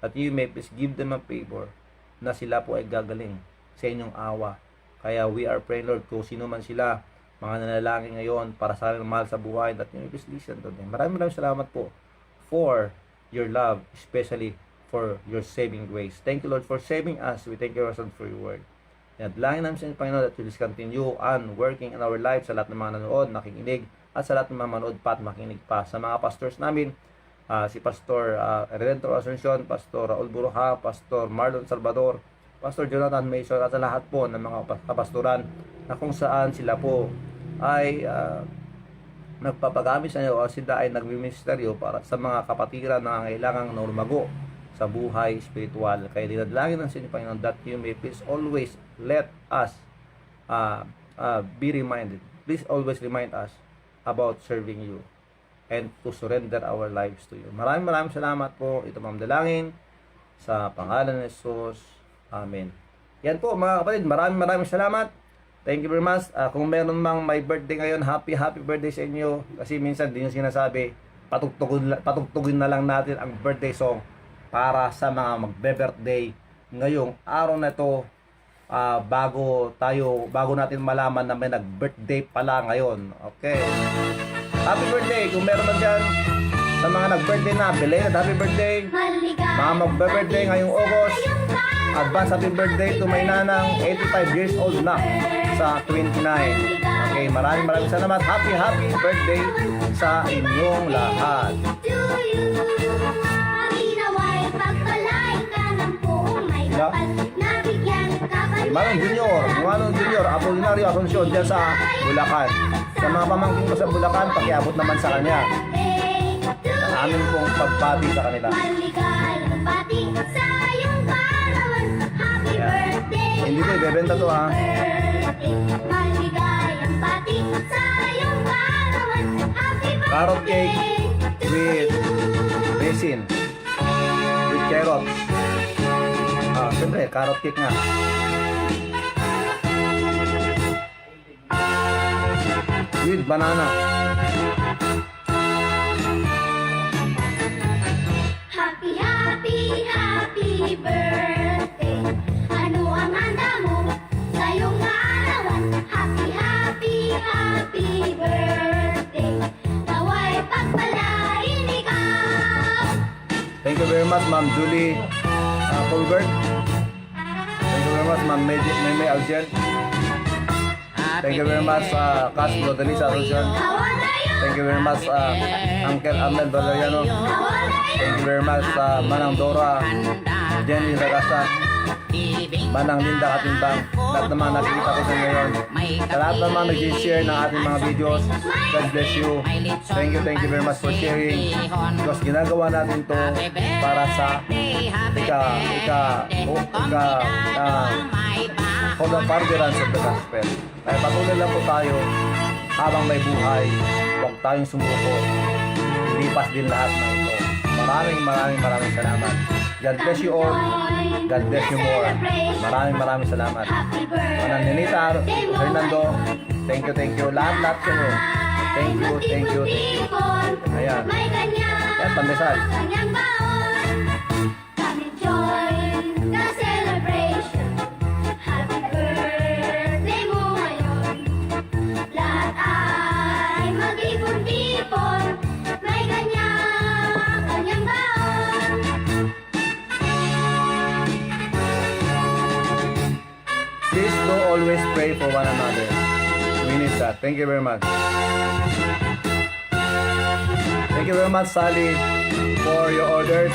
that you may please give them a favor, na sila po ay gagaling sa inyong awa. Kaya we are praying, Lord, kung sino man sila, mga nanalangin ngayon para sa aming mahal sa buhay, that you may please listen to them. Maraming salamat po for your love, especially for your saving grace. Thank you, Lord, for saving us. We thank you, Lord, for your word. At langin namin sa inyo, Panginoon, that you please continue on working in our lives sa lahat ng mga nanonood, nakikinig, at sa lahat ng mga manood pa at makinig pa. Sa mga pastors namin, si Pastor Redentor Asuncion, Pastor Raul Buruja, Pastor Marlon Salvador, Pastor Jonathan Mason, at sa lahat po ng mga kapastoran na kung saan sila po ay nagpapagamit sa inyo o sila ay nagmiministeryo para sa mga kapatiran na kailangang lumago sa buhay spiritual. Kaya dinadalangin ng Sinyo, Panginoon, that you may please always let us be reminded. Please always remind us about serving you and to surrender our lives to you. Maraming salamat po. Ito mga dalangin sa pangalan ni Jesus. Amen. Yan po mga kapatid. Maraming salamat. Thank you very much. Kung meron mang may birthday ngayon, happy birthday sa inyo. Kasi minsan din yung sinasabi, patugtugin na lang natin ang birthday song para sa mga magbe-birthday ngayong araw na ito, bago natin malaman na may nag-birthday pala ngayon. Okay. Happy birthday kung meron man dyan sa mga nag-birthday na, belated happy birthday. Mga magbe-birthday ngayong August, advance happy birthday to my nanang, 85 years old na sa 29. Okay, maraming salamat. Happy birthday sa inyong lahat. sila. Si Manong Junior, Apolinario Asuncion dyan sa Bulacan. Sa mga pamangkin ko sa Bulacan, pakiabot naman sa kanya. Ang amin pong pagpati sa kanila. Ayan. Hindi ko ibebenta to ha. Carrot cake with resin. With carrots. Siyempre, carrot cake nga. With banana. Happy, happy, happy birthday. Ano ang handa mo sa iyong kaarawan? Happy, happy, happy birthday. Nawa'y pagpalain ikaw. Thank you very much, Ma'am Julie Colbert. Thank you very much, Ma'am Meme Algen. Thank you very much, Castro Denisa Asuncion. Thank you very much, Uncle Arnel Valeriano. Thank you very much, Manang Dora, Jenny Ragasa, Manang Linda Katimbang. Lahat naman nakikita ko sa ngayon. Sa lahat naman nag-share ng ating mga videos, God bless you. Thank you very much for sharing. Because ginagawa natin to para sa for the furtherance of the gospel. Kaya patuloy lang po tayo habang may buhay. Huwag tayong sumuko. Lipas din lahat ng ito. Maraming salamat. God bless you all. God bless you more. Maraming salamat. Manang Nenita, Fernando, thank you. Lahat kayo. Thank you. Ayan. Ayan, pandesal. Please do always pray for one another. We need that. Thank you very much. Thank you very much, Sally, for your order.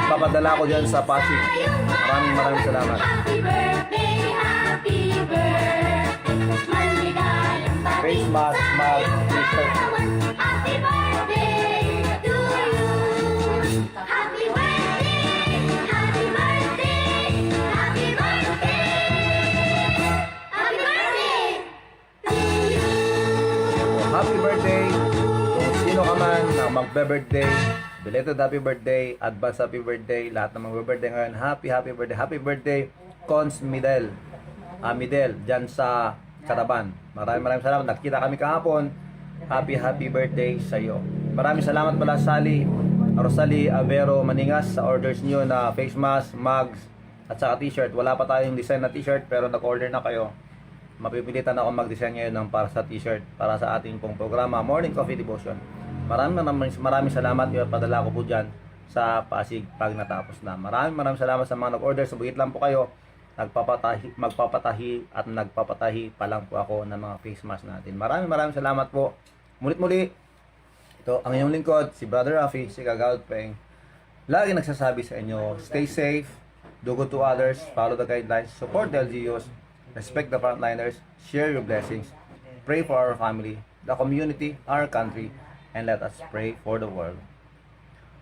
Papadala ko dyan sa Pasig. Maraming salamat. Happy birthday, happy birthday. Maligayang bati Face mask, sa mug, iyong t-shirt. kaarawan. Happy birthday to you. Happy birthday, happy birthday, happy birthday. Happy birthday to you. Happy birthday kung sino ka man na magbe-birthday. Belated happy birthday, advance happy birthday, lahat ng mga birthday ngayon, happy birthday. Happy birthday, Cons Midel. Midel, dyan sa Caraban. Maraming salamat. Nakita kami kahapon. Happy birthday sa iyo. Maraming salamat pala, Sally, Rosalie Avero Maningas, sa orders niyo na face mask, mugs, at saka t-shirt. Wala pa tayong design na t-shirt, pero nag-order na kayo. Mapipilitan ako mag-design ngayon ng para sa t-shirt para sa ating pong programa Morning Coffee Devotion. Maraming salamat. Ipadala ko po dyan sa Pasig pag natapos na. Maraming salamat sa mga nag-order. Subuhit lang po kayo. Magpapatahi at nagpapatahi pa lang po ako ng mga face mask natin. Maraming salamat po. Mulit-muli, ito ang inyong lingkod, si Brother Rafi, si Kagawad Peng. Lagi nagsasabi sa inyo, stay safe, do good to others, follow the guidelines, support the LGUs, respect the frontliners, share your blessings, pray for our family, the community, our country, and let us pray for the world.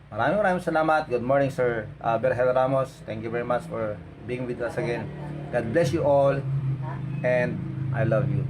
Maraming salamat. Good morning, Sir Berhel Ramos. Thank you very much for being with us again. God bless you all, and I love you.